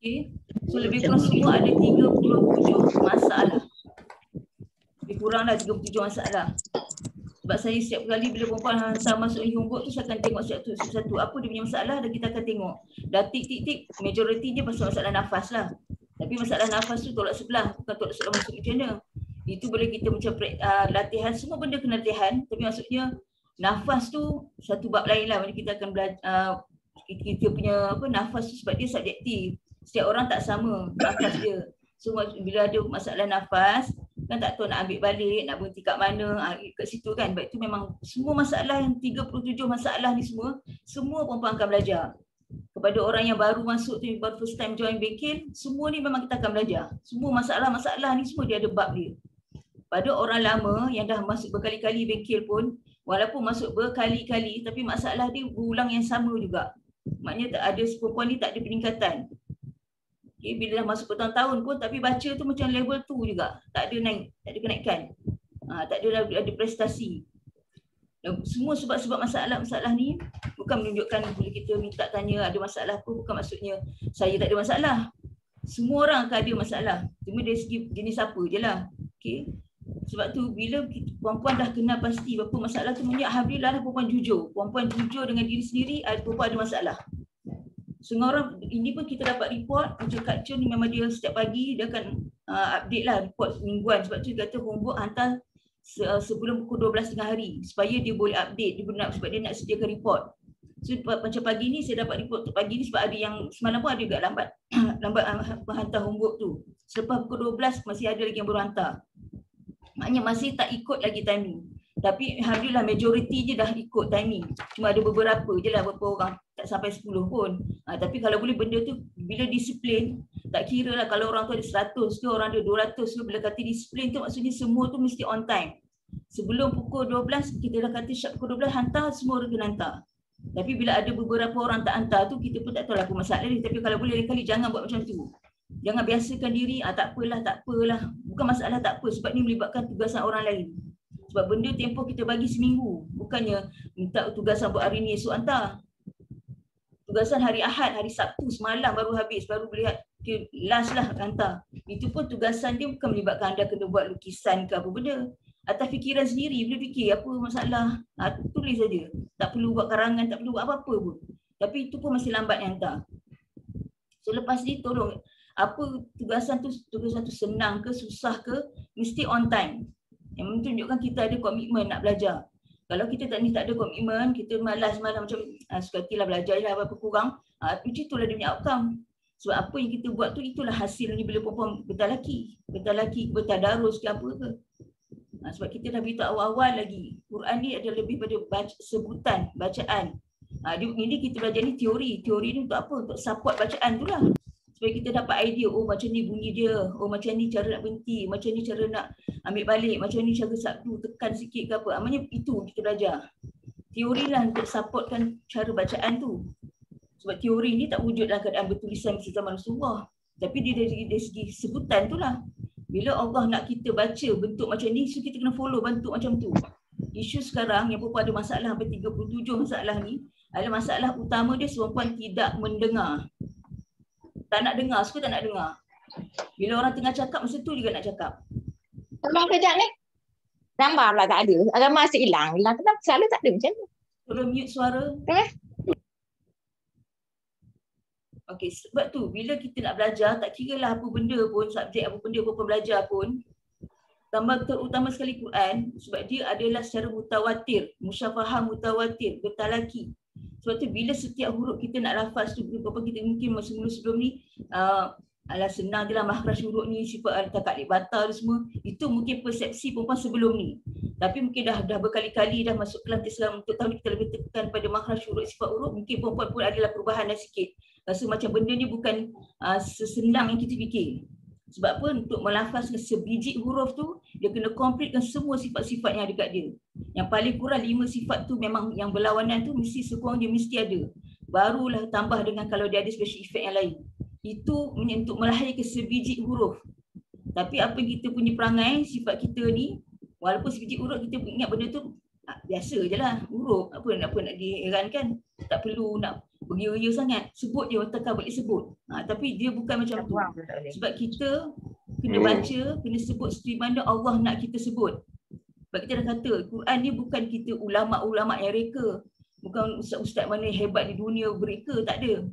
Okay. So lebih kurang semua ada 37 masalah. Lebih kurang lah 37 masalah. Sebab saya setiap kali bila perempuan hantar masuk homework tu, saya akan tengok satu-satu apa dia punya masalah dan kita akan tengok. Dah tik-tik-tik, majoriti dia pasal masalah nafas lah. Tapi masalah nafas tu tolak sebelah, bukan tolak sebelah masuk macam mana. Itu boleh kita macam latihan, semua benda kena latihan. Tapi maksudnya nafas tu satu bab lain lah. Kita akan belajar, kita punya nafas tu sebab dia subjektif. Setiap orang tak sama nafas dia. So bila ada masalah nafas, kan tak tahu nak ambil balik, nak berhenti kat mana, kat situ kan. Sebab itu memang semua masalah yang 37 masalah ni semua perempuan akan belajar. Kepada orang yang baru masuk tu, baru first time join bengkel, semua ni memang kita akan belajar. Semua masalah-masalah ni semua dia ada bab dia. Pada orang lama yang dah masuk berkali-kali bengkel pun, walaupun masuk berkali-kali, tapi masalah dia berulang yang sama juga. Maknanya tak ada, perempuan ni tak ada peningkatan. Okay, bila dah masuk bertahun-tahun pun, tapi baca tu macam level 2 juga. Tak ada naik, tak ada kenaikan. Tak ada prestasi. Dan semua sebab-sebab masalah-masalah ni bukan menunjukkan bila kita minta tanya ada masalah apa, bukan maksudnya saya tak ada masalah. Semua orang akan ada masalah. Cuma dari segi jenis apa je lah. Okay. Sebab tu bila perempuan dah kenal pasti berapa masalah tu, alhamdulillah lah perempuan jujur. Perempuan jujur dengan diri sendiri, perempuan ada masalah. Semua orang, ini pun kita dapat report, macam Kak Chun ni memang dia setiap pagi dia akan update lah report mingguan. Sebab tu dia kata homework hantar sebelum pukul 12 tengah hari supaya dia boleh update, sebab dia nak sediakan report. So macam pagi ni saya dapat report untuk pagi ni sebab ada yang semalam pun ada juga lambat menghantar homework tu. Selepas pukul 12 masih ada lagi yang baru hantar. Maknanya masih tak ikut lagi timing. Tapi alhamdulillah majoriti je dah ikut timing. Cuma ada beberapa je lah, beberapa orang tak sampai 10 pun. Tapi kalau boleh benda tu bila disiplin, tak kira lah kalau orang tu ada 100 ke, orang ada 200 ke, bila kata disiplin tu maksudnya semua tu mesti on time. Sebelum pukul 12, kita dah kata syak pukul 12 hantar, semua orang kena hantar. Tapi bila ada beberapa orang tak hantar tu, kita pun tak tahu lah apa masalah dia. Tapi kalau boleh kali jangan buat macam tu. Jangan biasakan diri, tak apalah. Bukan masalah tak apa, sebab ni melibatkan tugasan orang lain. Sebab benda tempoh kita bagi seminggu. Bukannya minta tugasan buat hari ni, esok hantar. Tugasan hari Ahad, hari Sabtu semalam baru habis, baru boleh last lah hantar. Itu pun tugasan dia bukan melibatkan anda kena buat lukisan ke apa benda. Atas fikiran sendiri, bila fikir apa masalah, tulis saja. Tak perlu buat karangan, tak perlu buat apa-apa pun. Tapi itu pun masih lambat yang hantar. So lepas ni tolong, apa tugasan tu senang ke, susah ke, mesti on time. Yang menunjukkan kita ada komitmen nak belajar. Kalau kita tak ada komitmen, kita malas macam suka hatilah belajar je apa-apa kurang, itulah dia punya outcome. Sebab apa yang kita buat tu, itulah hasilnya bila perempuan bertadarus ke apa ke. Sebab kita dah beritahu awal-awal lagi, Quran ni ada lebih pada sebutan, bacaan. Ini kita belajar ni teori. Teori ni untuk apa? Untuk support bacaan tu lah. Supaya kita dapat idea, macam ni bunyi dia, macam ni cara nak berhenti, macam ni cara nak ambil balik, macam ni cara sabdu, tekan sikit ke apa. Maksudnya itu kita belajar. Teori lah untuk supportkan cara bacaan tu. Sebab teori ni tak wujud dalam keadaan bertulisan zaman Rasulullah. Tapi dia dari segi sebutan tu lah. Bila Allah nak kita baca bentuk macam ni, so kita kena follow bentuk macam tu. Isu sekarang yang perempuan ada masalah, sampai 37 masalah ni, adalah masalah utama dia perempuan tidak mendengar. Tak nak dengar, suka tak nak dengar. Bila orang tengah cakap, masa tu juga nak cakap. Tambah kejap ni. Gambar pula tak ada. Gambar asyik hilang. Kenapa selalu tak ada macam ni? Tolong mute suara. Okey, sebab tu bila kita nak belajar, tak kira lah apa benda pun, subjek apa benda pun belajar pun, tambah terutama sekali Quran, sebab dia adalah secara mutawatir, musyafahah mutawatir, bertalaki. Sebab tu bila setiap huruf kita nak lafaz tu, apa kita mungkin sebelum ni alah senang je lah makhraj huruf ni, sifat taklid batal semua, itu mungkin persepsi perempuan sebelum ni. Tapi mungkin dah berkali-kali dah masuk kelas Islam, untuk tahun kita lebih tekan pada makhraj huruf, sifat huruf, mungkin perempuan pun adalah perubahan dah sikit. Rasa macam benda ni bukan sesenang yang kita fikir. Sebab apa? Untuk melafazkan sebiji huruf tu, dia kena komplitkan semua sifat-sifat yang ada dekat dia. Yang paling kurang 5 sifat tu memang yang berlawanan tu mesti sekurang dia mesti ada. Barulah tambah dengan kalau dia ada special effect yang lain. Itu untuk melahirkan sebiji huruf. Tapi apa yang kita punya perangai, sifat kita ni, walaupun sebiji huruf kita ingat benda tu biasa je lah, huruf. Apa nak diherankan. Tak perlu nak beria sangat. Sebut je takkan boleh sebut. Tapi dia bukan macam tu. Sebab kita kena baca, kena sebut seperti mana Allah nak kita sebut. Sebab kita dah kata, Quran ni bukan kita ulama'-ulama' yang reka. Bukan ustaz-ustaz mana yang hebat di dunia bereka, tak ada.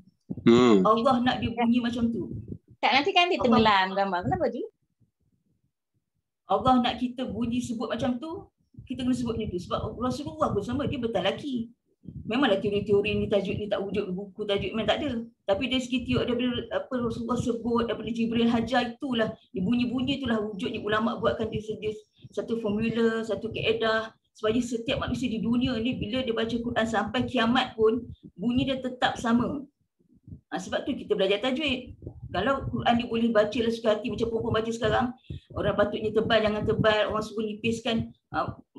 Allah nak dia bunyi macam tu. Tak, nanti kan dia tenggelam gambar. Kenapa tu? Allah nak kita bunyi sebut macam tu, kita kena sebut macam tu. Sebab Rasulullah pun sama, dia betul lelaki. Memanglah teori-teori ni tajuk ni tak wujud buku tajuk memang tak ada. Tapi dari segi teori daripada apa Rasulullah sebut, daripada Jibril hajar, itulah bunyi-bunyi itulah wujudnya. Ulama buatkan dia satu formula, satu kaedah supaya setiap manusia di dunia ni bila dia baca Quran sampai kiamat pun bunyi dia tetap sama. Sebab tu kita belajar tajwid. Kalau Quran ni boleh baca lah suka hati macam perempuan baca sekarang, orang patutnya tebal jangan tebal, orang suruh nipiskan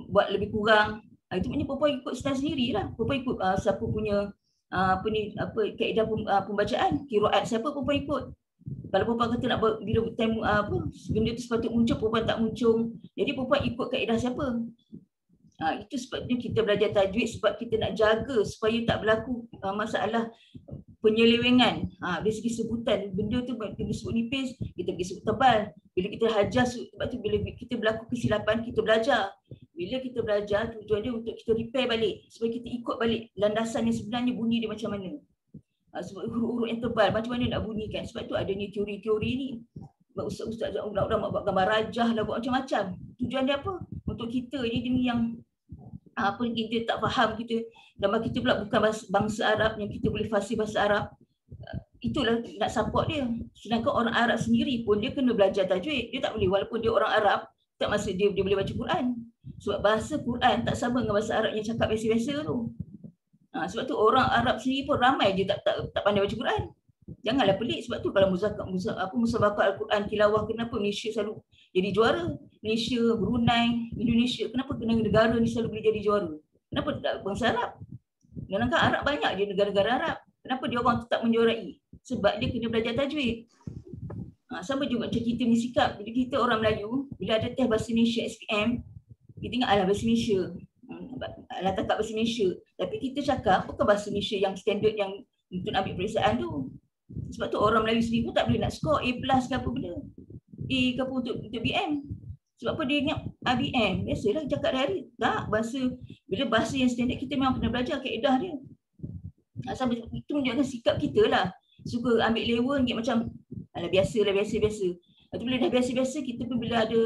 buat lebih kurang. Itu maknanya perempuan ikut style sendirilah. Perempuan ikut siapa punya kaedah pembacaan, qiraat siapa perempuan ikut. Kalau perempuan kata nak bila time benda tu sepatutnya muncul, perempuan tak muncul. Jadi perempuan ikut kaedah siapa? Itu sebabnya kita belajar tajwid, sebab kita nak jaga supaya tak berlaku masalah penyelewengan. Dari segi sebutan, benda tu bila sebut nipis, kita pergi sebut tebal. Bila kita hajar, sebab tu bila kita berlaku kesilapan, kita belajar. Bila kita belajar, tujuan dia untuk kita repair balik. Supaya kita ikut balik landasan yang sebenarnya bunyi dia macam mana. Sebab huruf-huruf yang tebal, macam mana nak bunyikan. Sebab tu adanya teori-teori ni. Ustaz-ustaz ulama buat gambar rajah lah, buat macam-macam. Tujuan dia apa? Untuk kita ni yang kita tak faham, kita gambar kita pula bukan bangsa Arab yang kita boleh fasih bahasa Arab. Itulah nak support dia. Sedangkan orang Arab sendiri pun dia kena belajar tajwid. Dia tak boleh, walaupun dia orang Arab, tak maksud dia boleh baca Quran. Sebab bahasa Quran tak sama dengan bahasa Arab yang cakap biasa-biasa tu. Sebab tu orang Arab sendiri pun ramai je tak pandai baca Quran. Janganlah pelik. Sebab tu kalau musabaqah Al-Quran tilawah, kenapa Malaysia selalu jadi juara? Malaysia, Brunei, Indonesia, kenapa negara ni selalu boleh jadi juara? Kenapa tak bangsa Arab? Sedangkan Arab banyak je negara-negara Arab. Kenapa dia orang tetap menjuarai? Sebab dia kena belajar tajwid. Sama juga macam kita ni sikap. Bila kita orang Melayu, bila ada test bahasa Malaysia SPM, kita ingat alah bahasa Malaysia. Alah takak bahasa Malaysia. Tapi kita cakap bukan bahasa Malaysia yang standard yang untuk ambil peperiksaan tu. Sebab tu orang Melayu sendiri pun tak boleh nak skor A+ ke apa benda. A ke apa untuk BM. Sebab apa dia ingat BM. Biasalah cakap hari. Tak, bila bahasa yang standard kita memang kena belajar kaedah dia. Sampai itu menunjukkan sikap kita lah. Suka ambil level ingat macam alah biasa. Lepas tu bila dah biasa-biasa, kita pun bila ada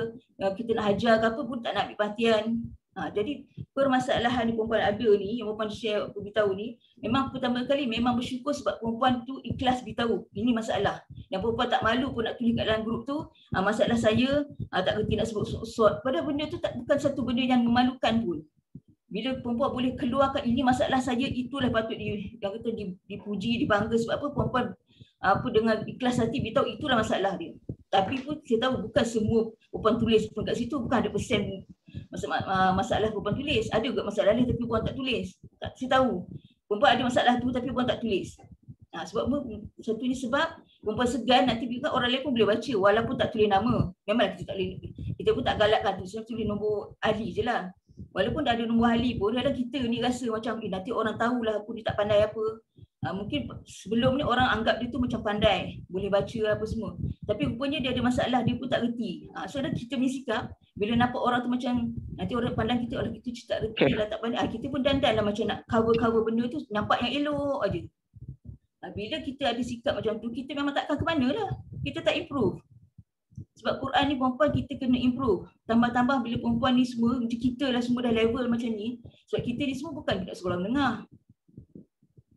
kita nak hajar ke apa pun tak nak ambil perhatian. Jadi permasalahan ni perempuan ada ni, yang perempuan share beritahu ni, memang pertama kali memang bersyukur sebab perempuan tu ikhlas beritahu ini masalah. Yang perempuan tak malu pun nak tulis kat dalam grup tu, masalah saya tak kerti nak sebut sort. Padahal benda tu bukan satu benda yang memalukan pun. Bila perempuan boleh keluarkan ini masalah saya, itulah patut dipuji, dibangga. Sebab apa perempuan dengan ikhlas hati beritahu itulah masalah dia. Tapi pun saya tahu bukan semua perempuan tulis pun kat situ, bukan 100% masalah perempuan tulis. Ada juga masalah lain tapi perempuan tak tulis. Saya tahu perempuan ada masalah tu tapi perempuan tak tulis. Sebab satunya sebab perempuan segan, nanti juga orang lain pun boleh baca walaupun tak tulis nama. Memanglah kita tak boleh, kita pun tak galakkan tu, saya tulis nombor ahli je lah. Walaupun dah ada nombor ahli pun, kadang kita ni rasa macam nanti orang tahulah aku ni tak pandai apa. Mungkin sebelum ni orang anggap dia tu macam pandai, boleh baca apa semua. Tapi rupanya dia ada masalah, dia pun tak reti. So kita punya sikap, bila nampak orang tu macam, nanti orang pandang kita, kita tak reti lah, tak pandai. Kita pun dandan lah macam nak cover benda tu, nampak yang elok aja. Bila kita ada sikap macam tu, kita memang takkan ke mana lah. Kita tak improve. Sebab Quran ni perempuan kita kena improve. Tambah-tambah bila perempuan ni semua, macam kita lah semua dah level macam ni. Sebab kita ni semua bukan budak sekolah menengah.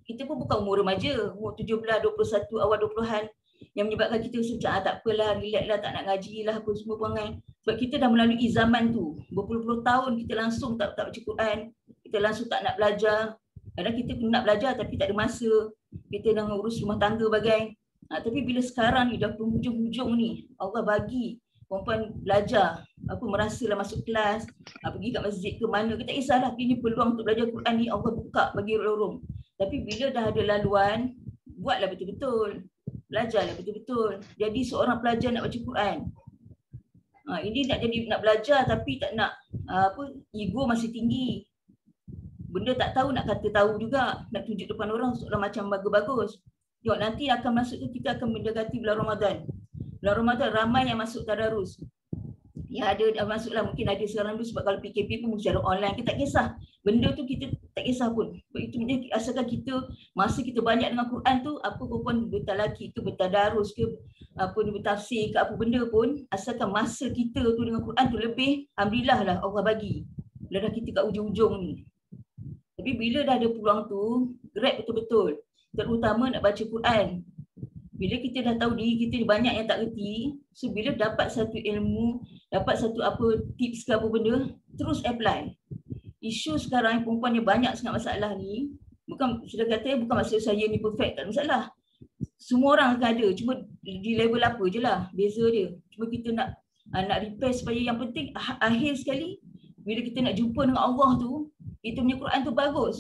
Kita pun bukan umur remaja, umur 17, 21, awal 20-an yang menyebabkan kita macam tak apalah, relax lah, tak nak ngaji lah apa semua perangai. Sebab kita dah melalui zaman tu, berpuluh-puluh tahun kita langsung tak baca Quran, kita langsung tak nak belajar. Kadang kita nak belajar tapi tak ada masa, kita dah urus rumah tangga bagai. Tapi bila sekarang ni dah penghujung-hujung ni, Allah bagi perempuan belajar, merasalah masuk kelas, pergi kat masjid ke mana, kita tak kisahlah, ini peluang untuk belajar Quran ni Allah buka bagi lorong. Tapi bila dah ada laluan, buatlah betul-betul. Belajarlah betul-betul. Jadi seorang pelajar nak baca Quran. Ini nak belajar tapi tak nak ego masih tinggi. benda tak tahu nak kata tahu juga, nak tunjuk depan orang seolah macam bagus-bagus. Tengok nanti akan masuk tu, kita akan mendekati bulan Ramadan. Bulan Ramadan ramai yang masuk tadarus. Ya ada masuklah, mungkin ada sekarang tu sebab kalau PKP pun secara online, kita tak kisah. Benda tu kita tak kisah pun. Itu asalkan kita, masa kita banyak dengan Quran tu, apa pun bertalaki ke, bertadarus ke, apa bertafsir ke, apa benda pun, asalkan masa kita tu dengan Quran tu lebih, alhamdulillah lah Allah bagi. Bila dah kita kat ujung-ujung ni. Tapi bila dah ada peluang tu, grab betul-betul. Terutama nak baca Quran. Bila kita dah tahu diri kita banyak yang tak reti, so bila dapat satu ilmu, dapat satu apa tips ke apa benda, terus apply. Isu sekarang perempuan yang banyak sangat masalah ni, bukan sudah kata bukan maksud saya ni perfect, tak ada masalah. Semua orang akan ada, cuma di level apa je lah, beza dia. Cuma kita nak repair supaya yang penting akhir sekali, bila kita nak jumpa dengan Allah tu, kita punya Quran tu bagus.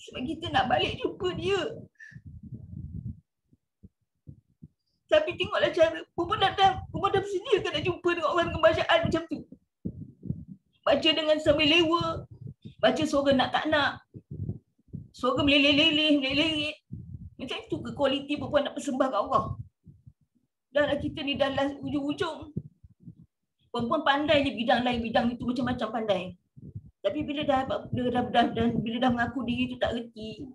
Sebab kita nak balik jumpa dia. Tapi tengoklah cara, perempuan dah bersediakan nak jumpa dengan orang dengan bacaan macam tu. Baca dengan sambil lewa, baca suara nak tak nak, suara meleleh-leleh, macam itu ke kualiti perempuan nak bersembah kat Allah. Dah kita ni dah ujung-ujung. Perempuan pandai je bidang lain, bidang itu macam-macam pandai. Tapi bila bila dah mengaku diri tu tak reti,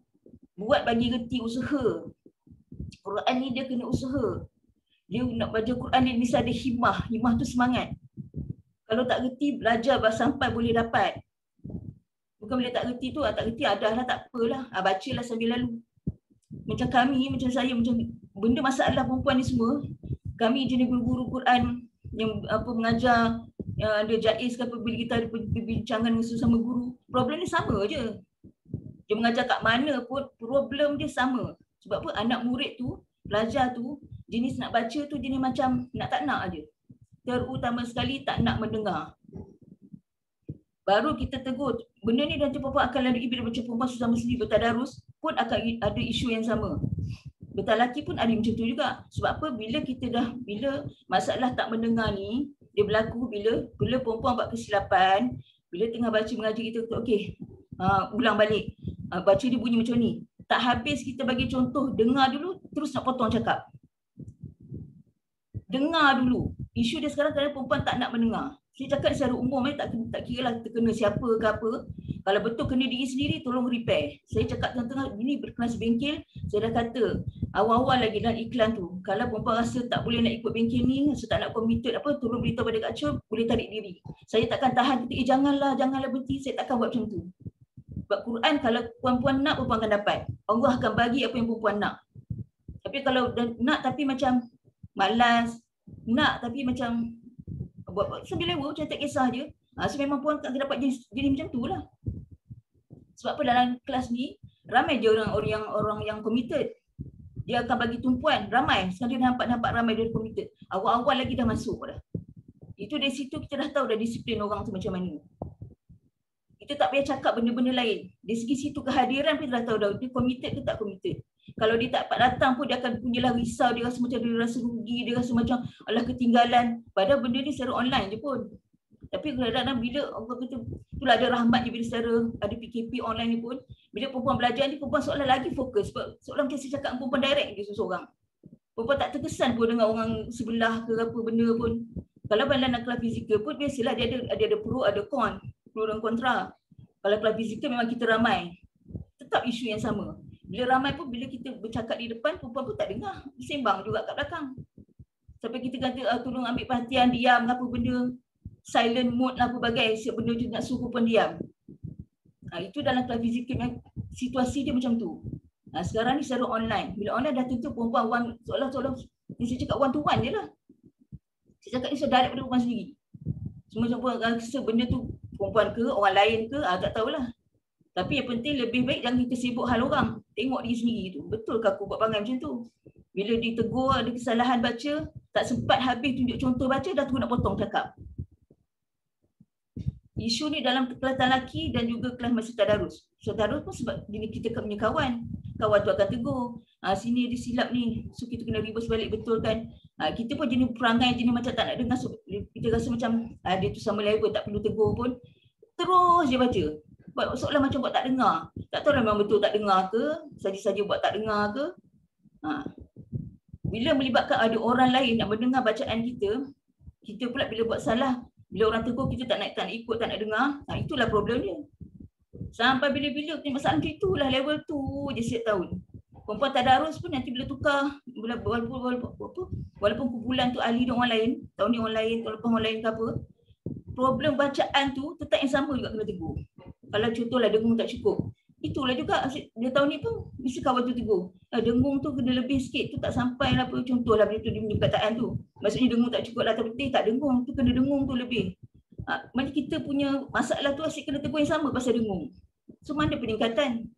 buat bagi reti, usaha. Quran ni dia kena usaha. Dia nak baca Quran dia mesti ada himmah. Himmah tu semangat. Kalau tak reti, belajar sampai boleh dapat. Bukan bila tak reti tu, tak reti ada lah, tak apalah. Bacalah sambil lalu. Macam kami, macam saya, macam benda masalah perempuan ni semua, kami jenis guru-guru Quran yang apa mengajar, ada jaiz ke apa, bila kita ada perbincangan dengan sesama guru, problem dia sama je. Dia mengajar kat mana pun, problem dia sama. Sebab apa? Anak murid tu, belajar tu, jenis nak baca tu jenis macam nak tak nak aje. Terutama sekali tak nak mendengar. Baru kita tegur, benda ni nanti perempuan akan lalui bila macam perempuan susah sendiri bertadarus pun akan ada isu yang sama. Bertalaki pun ada macam tu juga. Sebab apa? Bila masalah tak mendengar ni, dia berlaku bila perempuan buat kesilapan, bila tengah baca mengaji kita, okey, ulang balik. Baca dia bunyi macam ni. Tak habis kita bagi contoh, dengar dulu, terus nak potong cakap. Dengar dulu. Isu dia sekarang kerana perempuan tak nak mendengar. Saya cakap secara umum, tak kira lah terkena siapa ke apa. Kalau betul kena diri sendiri, tolong repair. Saya cakap tengah-tengah, ini berkelas bengkel, saya dah kata, awal-awal lagi dalam iklan tu, kalau perempuan rasa tak boleh nak ikut bengkel ni, rasa tak nak committed apa, tolong beritahu pada Kak Chul, boleh tarik diri. Saya takkan tahan, janganlah berhenti, saya takkan buat macam tu. Sebab Quran kalau perempuan nak, perempuan akan dapat. Allah akan bagi apa yang perempuan nak. Tapi kalau nak tapi macam malas, nak tapi macam buat sambil lewa macam tak kisah je. So memang puan tak dapat jenis macam tu lah. Sebab apa dalam kelas ni ramai je orang yang committed. Dia akan bagi tumpuan ramai. Sekarang dia nampak ramai dia committed. Awal-awal lagi dah masuk dah. Itu dari situ kita dah tahu dah disiplin orang tu macam mana. Kita tak payah cakap benda-benda lain. Dari segi situ kehadiran kita dah tahu dah dia committed ke tak committed. Kalau dia tak dapat datang pun dia akan punyalah risau, dia rasa macam dia rasa rugi, dia rasa macam alah ketinggalan. Padahal benda ni secara online je pun. Tapi kadang-kadang bila Allah kata, itulah ada rahmat je bila secara ada PKP online ni pun, bila perempuan belajar ni perempuan seolah lagi fokus. Seolah macam saya cakap perempuan direct je seseorang. Perempuan tak terkesan pun dengan orang sebelah ke apa benda pun. Kalau dalam kelas fizikal pun biasalah dia ada pro, ada con, pro dan kontra. Kalau kelas fizikal memang kita ramai. Tetap isu yang sama. Bila ramai pun, bila kita bercakap di depan, perempuan pun tak dengar. Sembang juga kat belakang. Sampai kita kata, tolong ambil perhatian, diam, apa benda. Silent mode lah, apa bagai. Siap benda je nak suruh perempuan diam. Itu dalam kelas fizikal, situasi dia macam tu. Sekarang ni secara online. Bila online dah tentu perempuan seolah-olah, saya cakap one to one je lah. Saya cakap ni saya direct pada perempuan sendiri. Semua perempuan rasa benda tu perempuan ke, orang lain ke, tak tahulah. Tapi yang penting lebih baik jangan kita sibuk hal orang. Tengok diri sendiri tu. Betul ke aku buat perangai macam tu? Bila ditegur ada kesalahan baca, tak sempat habis tunjuk contoh baca, dah terus nak potong cakap. Isu ni dalam kelas lelaki dan juga kelas masih tadarus. So tadarus pun sebab kita punya kawan. Kawan tu akan tegur. Sini dia silap ni. So kita kena reverse balik, betul kan? Kita pun jenis perangai jenis macam tak nak dengar. So, kita rasa macam dia tu sama level, tak perlu tegur pun. terus dia baca. Seolah macam buat tak dengar. Tak tahu lah memang betul tak dengar ke, saja-saja buat tak dengar ke. Bila melibatkan ada orang lain nak mendengar bacaan kita pula bila buat salah, bila orang tegur kita tak nak ikut, tak nak dengar, itulah problem dia. Sampai bila-bila punya masalah macam itulah level tu je setiap tahun. Perempuan tadarus pun nanti bila tukar, walaupun kumpulan tu ahli dengan orang lain, tahun ni orang lain, tahun lepas orang lain ke apa, problem bacaan tu tetap yang sama juga kena tegur. Kalau contohlah dengung tak cukup, itulah juga dia tahun ni pun mesti kawan tu tegur. Dengung tu kena lebih sikit, tu tak sampai lah apa. Contohlah bila tu dia punya perkataan tu. Maksudnya dengung tak cukup lah, tapi tak dengung, tu kena dengung tu lebih. Macam kita punya masalah tu asyik kena tegur yang sama pasal dengung. So mana peningkatan?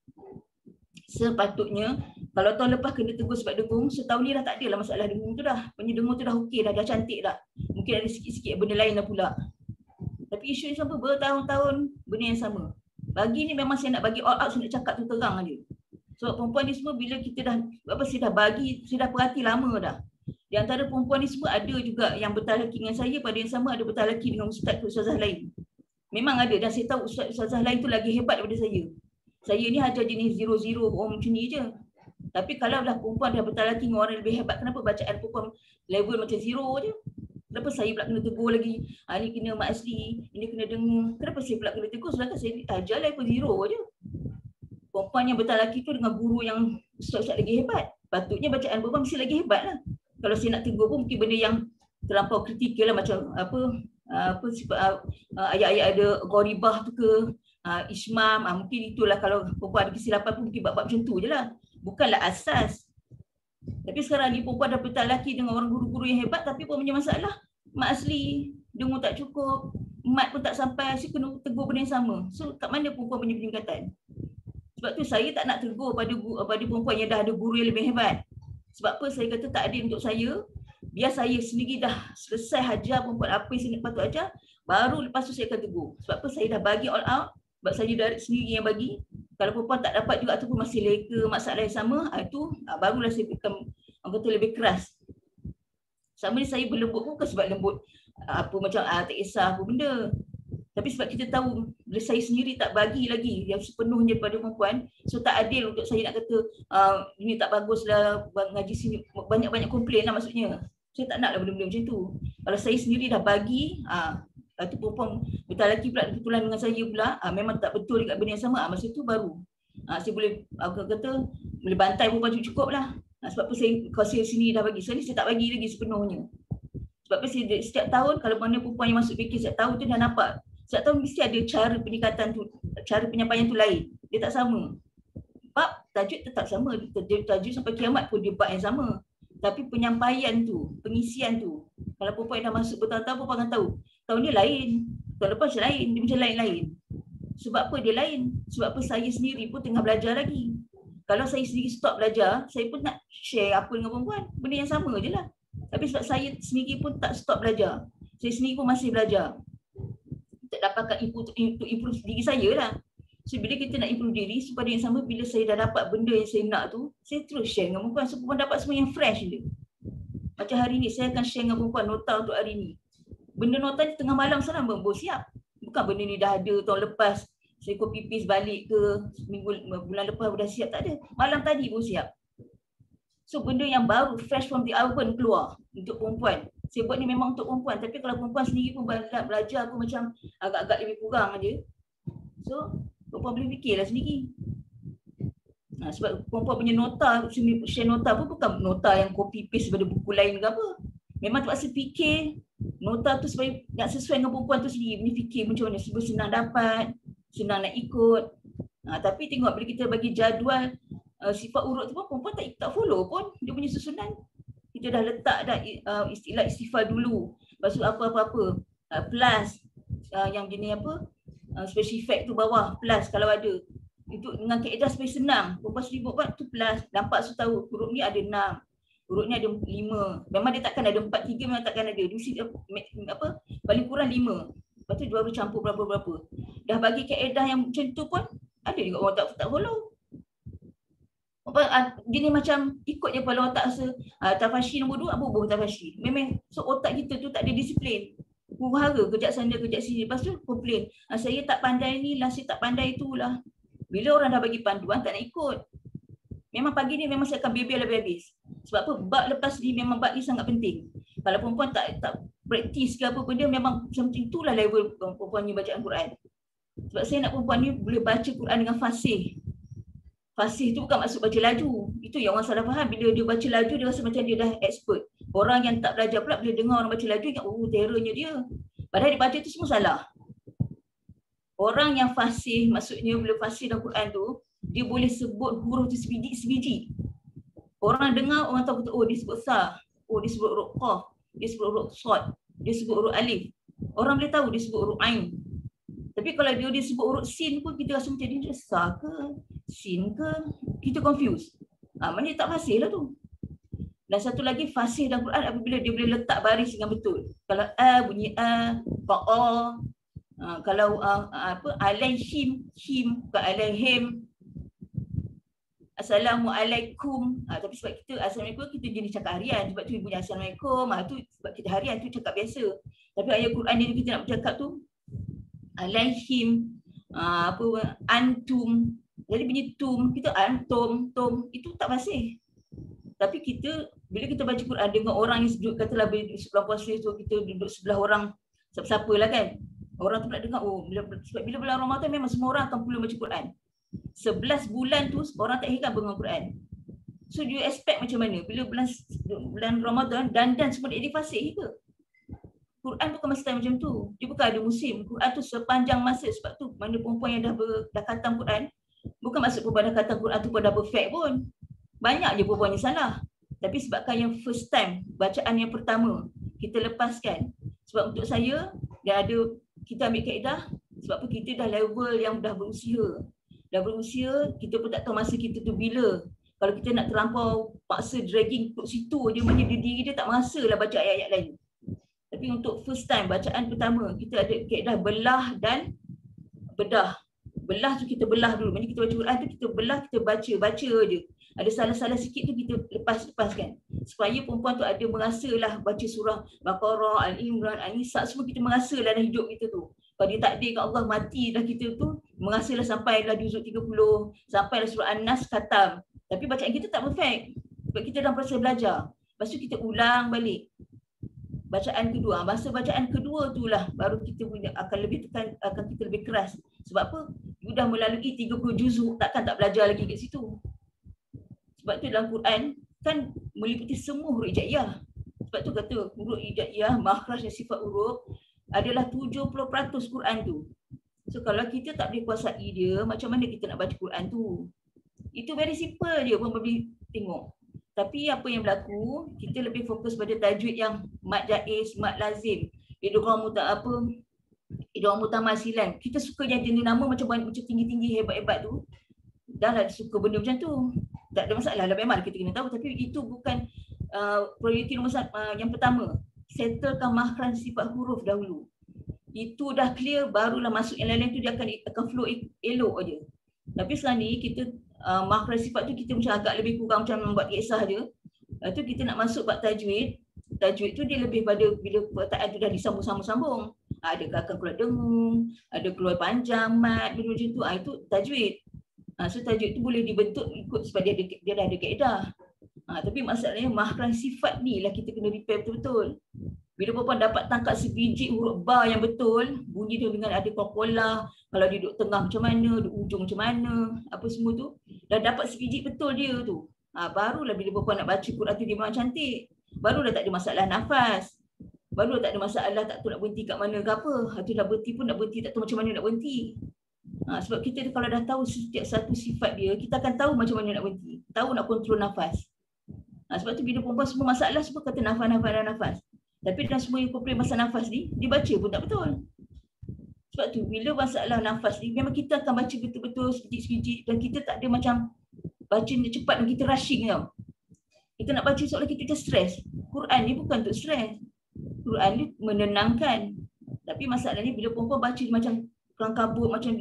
Sepatutnya kalau tahun lepas kena tegur sebab dengung, setahun ni dah tak ada lah masalah dengung tu dah. Punya dengung tu dah okey dah cantik dah. Mungkin ada sikit-sikit benda lain lah pula. Tapi isu yang sama bertahun-tahun benda yang sama. Bagi ni memang saya nak bagi all out, saya nak cakap tu terang aja. Sebab perempuan ni semua bila kita dah saya dah perhati lama dah. Di antara perempuan ni semua ada juga yang bertalaki dengan saya, pada yang sama ada bertalaki dengan ustazah lain. Memang ada, dan saya tahu ustazah lain tu lagi hebat daripada saya. Saya ni ajar jenis 0-0 orang macam ni je. Tapi kalau dah perempuan dah bertalaki dengan orang yang lebih hebat, kenapa bacaan perempuan level macam 0 je? Kenapa saya pula kena tegur lagi? Ni kena mak asli, ini kena dengung. Kenapa saya pula kena tegur? Sedangkan saya ajar level 0 je. Perempuan yang bertalaki tu dengan guru yang ustaz-ustaz lagi hebat. Patutnya bacaan perempuan mesti lagi hebat lah. Kalau saya nak tegur pun mungkin benda yang terlampau kritikal lah, macam ayat-ayat ada gharibah tu ke, ismam, mungkin itulah. Kalau perempuan ada kesilapan pun mungkin bab-bab macam tu je lah. Bukanlah asas. Tapi sekarang ni perempuan dah bertalaki dengan orang guru-guru yang hebat, tapi pun punya masalah mak asli, dengung tak cukup, mat pun tak sampai, asyik kena tegur benda yang sama. So kat mana perempuan punya peningkatan? Sebab tu saya tak nak tegur pada perempuan yang dah ada guru yang lebih hebat. Sebab apa saya kata tak adil untuk saya. Biar saya sendiri dah selesai hajar perempuan apa yang saya patut ajar, baru lepas tu saya akan tegur. Sebab apa saya dah bagi all out, sebab saya dah sendiri yang bagi. Kalau perempuan tak dapat juga ataupun masih leka masalah yang sama, itu barulah saya akan orang kata lebih keras. Sama ni saya berlembut bukan sebab lembut apa macam tak kisah apa benda. Tapi sebab kita tahu bila saya sendiri tak bagi lagi yang sepenuhnya kepada perempuan, so tak adil untuk saya nak kata ini tak baguslah ngaji sini, banyak-banyak komplain lah maksudnya. Saya tak naklah benda-benda macam tu. Kalau saya sendiri dah bagi, tu perempuan bertalaki pula kebetulan dengan saya pula, memang tak betul dekat benda yang sama, masa tu baru saya boleh kata boleh bantai perempuan cukup lah. Sebab apa kalau saya sini dah bagi, saya tak bagi lagi sepenuhnya. Sebab apa setiap tahun kalau mana perempuan yang masuk PK setiap tahun tu dah nampak, setiap tahun mesti ada cara peningkatan tu, cara penyampaian tu lain, dia tak sama. Bab tajuk tetap sama, tajuk sampai kiamat pun dia bab yang sama. Tapi penyampaian tu, pengisian tu, kalau perempuan yang dah masuk bertahun-tahun, perempuan akan tahu tahun ni lain, tahun lepas lain, dia macam lain-lain. Sebab apa dia lain? Sebab apa saya sendiri pun tengah belajar lagi. Kalau saya sendiri stop belajar, saya pun nak share apa dengan perempuan, benda yang sama je lah. Tapi sebab saya sendiri pun tak stop belajar, saya sendiri pun masih belajar untuk dapatkan untuk improve diri saya lah. So bila kita nak improve diri, supaya yang sama, bila saya dah dapat benda yang saya nak tu, saya terus share dengan perempuan, so perempuan dapat semua yang fresh je. Macam hari ni saya akan share dengan perempuan nota untuk hari ni. Benda nota ni tengah malam sana baru siap. Bukan benda ni dah ada tahun lepas, saya copy paste balik ke bulan lepas dah siap, tak ada. Malam tadi pun siap. So benda yang baru, fresh from the oven keluar untuk perempuan. Saya buat ni memang untuk perempuan, tapi kalau perempuan sendiri pun belajar pun macam agak-agak lebih kurang aja. So perempuan boleh fikirlah sendiri. Sebab perempuan punya nota, share nota pun bukan nota yang copy paste daripada buku lain ke apa. Memang terpaksa fikir nota tu supaya nak sesuai dengan perempuan tu sendiri. Ni fikir macam mana, sebab senang dapat, senang nak ikut. Tapi tengok bila kita bagi jadual sifat urut tu pun perempuan tak follow pun dia punya susunan. Kita dah letak dah istilah istifal dulu. Lepas tu apa-apa plus yang jenis apa special effect tu bawah plus kalau ada. Itu dengan kaedah supaya senang. Perempuan seribut buat tu plus. Nampak so tahu huruf ni ada 6. Huruf ni ada 5. Memang dia takkan ada 4, 3 memang takkan ada. Dia mesti apa paling kurang 5. Lepas tu dua bercampur berapa-berapa. Dah bagi kaedah yang macam tu pun ada juga orang tak follow. Jenis macam ikut je kepala otak rasa tafashi nombor 2 bubuh tafashi. Memang so otak kita tu tak ada disiplin. huru-hara kejap sana kejap sini. Lepas tu komplain, saya tak pandai ni lah, saya tak pandai itulah. Bila orang dah bagi panduan tak nak ikut. Memang pagi ni memang saya akan bebel habis-habis. Sebab apa? Bab lepas ni memang bab ni sangat penting. Kalau perempuan tak praktis ke apa pun dia memang macam itulah level perempuan ni bacaan Quran. Sebab saya nak perempuan ni boleh baca Quran dengan fasih. Fasih tu bukan maksud baca laju. Itu yang orang salah faham. Bila dia baca laju dia rasa macam dia dah expert. Orang yang tak belajar pula bila dengar orang baca laju ingat terrornya dia. Padahal dia baca tu semua salah. Orang yang fasih maksudnya bila fasih dalam Quran tu dia boleh sebut huruf tu sebiji-sebiji. Orang dengar orang tahu oh dia sebut sa, oh dia sebut huruf qaf, dia sebut huruf shad, dia sebut huruf alif. Orang boleh tahu dia sebut huruf ain. Tapi kalau dia sebut huruf sin pun kita rasa macam dia sa ke, sin ke, kita confuse. Maknanya tak fasih lah tu. Dan satu lagi fasih dalam Quran apabila dia boleh letak baris dengan betul. Kalau bunyi fa'a, kalau alaihim, him, bukan alaihim. Assalamualaikum. Tapi sebab kita Assalamualaikum kita jenis cakap harian. Sebab tu bunyi Assalamualaikum. Tu sebab kita harian tu cakap biasa. Tapi ayat Quran ni kita nak bercakap tu alaihim, antum. Jadi bunyi tum, kita antum, tom. Itu tak fasih. Tapi kita bila kita baca Quran dengan orang yang duduk katalah sebelah puasa tu kita duduk sebelah orang siapa-siapa lah kan. Orang tu nak dengar sebab bila bulan Ramadan memang semua orang akan perlu baca Quran. 11 bulan tu orang tak heran dengan Quran. So you expect macam mana? Bila bulan Ramadan dandan semua dia fasih ke? Quran bukan masa macam tu. Dia bukan ada musim. Quran tu sepanjang masa. Sebab tu mana perempuan yang dah khatam Quran, bukan maksud perempuan dah khatam Quran tu pun dah perfect pun. Banyak je perempuan yang salah. Tapi sebabkan yang first time, bacaan yang pertama, kita lepaskan. Sebab untuk saya, kita ambil kaedah, sebab apa kita dah level yang dah berusia. Dah berusia, kita pun tak tahu masa kita tu bila. Kalau kita nak terlampau paksa dragging untuk situ je, mana diri dia tak merasalah baca ayat-ayat lain. Tapi untuk first time, bacaan pertama, kita ada kaedah belah dan bedah. Belah tu kita belah dulu. Maksudnya kita baca Quran tu kita belah, kita baca je. Ada salah-salah sikit tu kita lepaskan. Supaya perempuan tu ada merasalah baca surah Baqarah, Al-Imran, An-Nisa, semua kita merasalah dalam hidup kita tu. Kalau dia takdir kat Allah mati dah kita tu, merasalah sampailah juzuk 30, sampailah surah An-Nas khatam. Tapi bacaan kita tak perfect. Sebab kita dalam proses belajar. Lepas tu kita ulang balik. Bacaan kedua, masa bacaan kedua itulah baru kita akan kita lebih keras. Sebab apa? You dah melalui 30 juzuk, takkan tak belajar lagi kat situ. Sebab tu dalam Quran kan meliputi semua huruf hijaiyah. Sebab tu kata huruf hijaiyah, makhraj dan sifat huruf adalah 70% Quran tu. So kalau kita tak boleh kuasai dia, macam mana kita nak baca Quran tu? Itu very simple je, pun boleh tengok. Tapi apa yang berlaku, kita lebih fokus pada tajwid yang mad jaiz, mad lazim, idgham mutamasilan. Kita suka yang jenis nama macam tinggi-tinggi hebat-hebat tu. Dah lah suka benda macam tu. Tak ada masalah lah, memang kita kena tahu. Tapi itu bukan prioriti nombor yang pertama. Settlekan makhraj sifat huruf dahulu. Itu dah clear, barulah masuk yang lain-lain tu dia akan flow elok aja. Tapi sekarang ni kita makhraj sifat tu kita macam agak lebih kurang macam membuat kisah je. Lepas tu kita nak masuk bab tajwid. Tajwid tu dia lebih pada bila perkataan tu dah disambung-sambung. Ada akan keluar dengung, ada keluar panjang, mat, benda macam tu. Itu tajwid. So tajwid tu boleh dibentuk ikut sebab dia dah ada kaedah. Tapi masalahnya makhraj sifat ni lah kita kena repair betul-betul. Bila perempuan dapat tangkap sebiji huruf ba yang betul, bunyi dia dengan ada qalqalah, kalau dia duduk tengah macam mana, duduk ujung macam mana, apa semua tu, dah dapat sebiji betul dia tu. Barulah bila perempuan nak baca Quran tu dia memang cantik. Barulah tak ada masalah nafas. Baru tak ada masalah tak tahu nak berhenti kat mana ke apa. Tu dah berhenti pun nak berhenti tak tahu macam mana nak berhenti. Sebab kita kalau dah tahu setiap satu sifat dia, kita akan tahu macam mana nak berhenti. Tahu nak kontrol nafas. Sebab tu bila perempuan semua masalah semua kata nafas. Tapi dalam semua yang komplain masa nafas ni, dibaca pun tak betul. Sebab tu bila masalah nafas ni, memang kita akan baca betul-betul sekejap-sekejap dan kita tak ada macam baca cepat dan kita rushing tau. Kita nak baca seolah kita stres. Quran ni bukan untuk stres. Quran ni menenangkan. Tapi masalahnya bila perempuan baca macam kelang kabut macam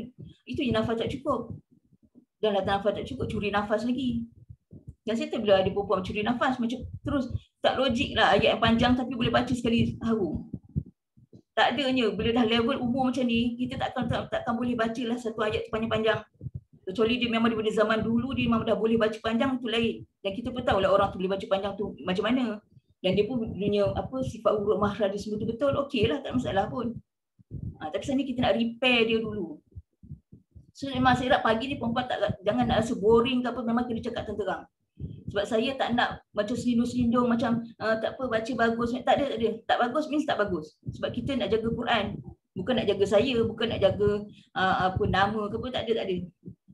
itu je nafas tak cukup. Dan dah nafas tak cukup, curi nafas lagi. Dan saya tahu bila ada perempuan curi nafas macam terus tak logik lah ayat yang panjang tapi boleh baca sekali harum. Tak adanya bila dah level umur macam ni, kita takkan boleh bacalah satu ayat tu panjang-panjang. Kecuali dia memang daripada zaman dulu dia memang dah boleh baca panjang, tu lain. Dan kita pun tahulah orang tu boleh baca panjang tu macam mana. Dan dia pun punya sifat huruf makhraj dia semua tu betul, okeylah, tak masalah pun. Tapi sebenarnya kita nak repair dia dulu. So memang saya harap pagi ni perempuan jangan nak rasa boring ke apa, memang kena cakap terang. Sebab saya tak nak macam selindung-selindung macam tak apa baca bagus. Tak ada. Tak bagus means tak bagus. Sebab kita nak jaga Quran. Bukan nak jaga saya, bukan nak jaga nama ke apa, tak ada.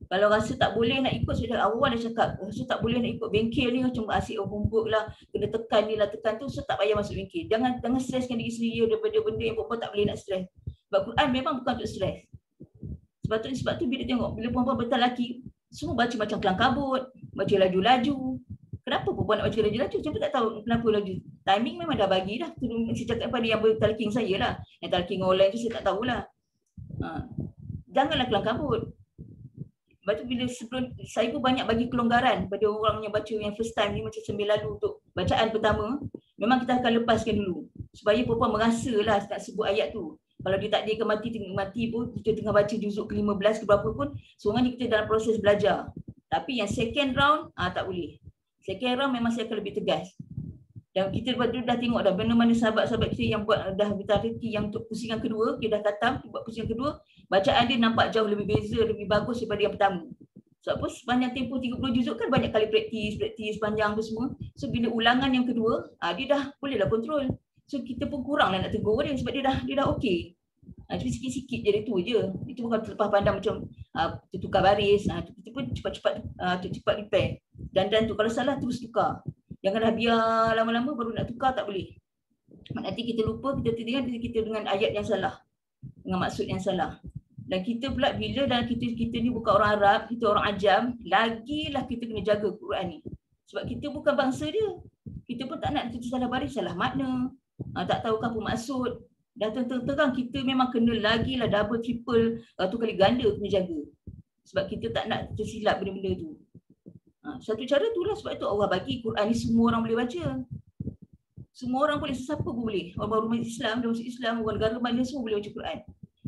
Kalau rasa tak boleh nak ikut, sudah awal dah cakap. Rasa tak boleh nak ikut bengkel ni macam asyik homework lah, kena tekan ni lah, tekan tu, so tak payah masuk bengkel. Jangan streskan diri sendiri daripada benda yang perempuan tak boleh nak stres. Sebab Quran memang bukan untuk stres. Sebab tu bila tengok, bila perempuan betul lelaki, semua baca macam kelang kabut, baca laju-laju. Kenapa perempuan nak baca laju-laju? Saya pun tak tahu kenapa laju. Timing memang dah bagi dah. Saya cakap pada yang bertalking saya lah. Yang talking online tu saya tak tahulah. Janganlah kelang kabut. Sebab tu bila sebelum, saya pun banyak bagi kelonggaran pada orang yang baca yang first time ni macam sembilan lalu untuk bacaan pertama. Memang kita akan lepaskan dulu. Supaya perempuan merasalah nak sebut ayat tu. Kalau dia tak dia mati pun, kita tengah baca juzuk ke-15 ke berapa pun, seorang kita dalam proses belajar. Tapi yang second round, tak boleh. Second round memang saya akan lebih tegas. Dan kita dah tengok dah mana-mana sahabat-sahabat kita yang buat dah bertariki yang untuk pusingan kedua, dia dah khatam, buat pusingan kedua, bacaan dia nampak jauh lebih beza, lebih bagus daripada yang pertama. Sebab apa? Sepanjang tempoh 30 juzuk kan banyak kali praktis panjang tu semua. So bila ulangan yang kedua, dia dah bolehlah kontrol. So kita pun kuranglah nak tegur dia sebab dia dah okey. Cuma sikit-sikit je dia tu je. Itu bukan terlepas pandang macam tertukar baris. Kita pun cepat repair. Dan tu kalau salah terus tukar. Jangan dah biar lama-lama baru nak tukar, tak boleh. Nanti kita lupa, kita dengan ayat yang salah. Dengan maksud yang salah. Dan kita pula bila dan kita ni bukan orang Arab, kita orang Ajam, lagilah kita kena jaga Quran ni. Sebab kita bukan bangsa dia. Kita pun tak nak kita salah baris, salah makna. Tak tahu apa maksud. Dah terang kita memang kena lagilah double, triple, tu kali ganda kena jaga. Sebab kita tak nak tersilap benda-benda tu. Satu cara tu lah, sebab tu Allah bagi Quran ni semua orang boleh baca. Semua orang boleh, sesiapa pun boleh. Orang baru masuk Islam, dia masuk Islam, orang negara mana semua boleh baca Quran.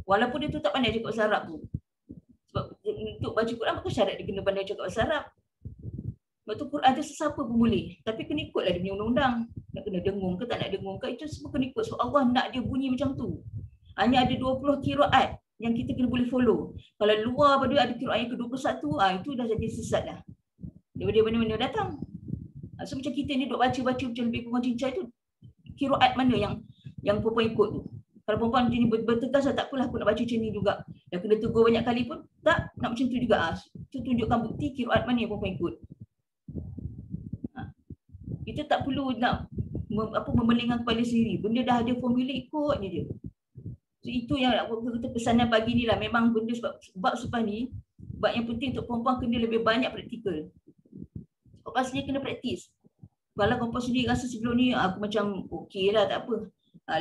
Walaupun dia tu tak pandai cakap bahasa Arab tu. Sebab untuk baca Quran bukan syarat dia kena pandai cakap bahasa Arab. Sebab tu Quran tu sesiapa pun boleh. Tapi kena ikutlah dia punya undang-undang. Nak kena dengung ke tak nak dengung ke, itu semua kena ikut. Sebab Allah nak dia bunyi macam tu. Hanya ada 20 qiraat yang kita kena boleh follow. Kalau luar pada ada qiraat yang ke-21, itu dah jadi sesat dah. Daripada mana-mana datang. So macam kita ni duk baca-baca macam lebih kurang cincai tu, qiraat mana yang perempuan ikut tu. Kalau perempuan macam ni bertegas, tak apalah aku nak baca macam ni juga. Dah kena tegur banyak kali pun, tak nak macam tu juga. Itu tunjukkan bukti qiraat mana yang perempuan ikut. Kita tak perlu nak memelingkan kepala sendiri. Benda dah ada formula, ikut je dia. So itu yang kita pesanan pagi ni lah. Memang benda sebab selepas ni, sebab yang penting untuk perempuan kena lebih banyak praktikal. Lepas ni kena praktis. Kalau perempuan sendiri rasa sebelum ni aku macam okey lah, tak apa.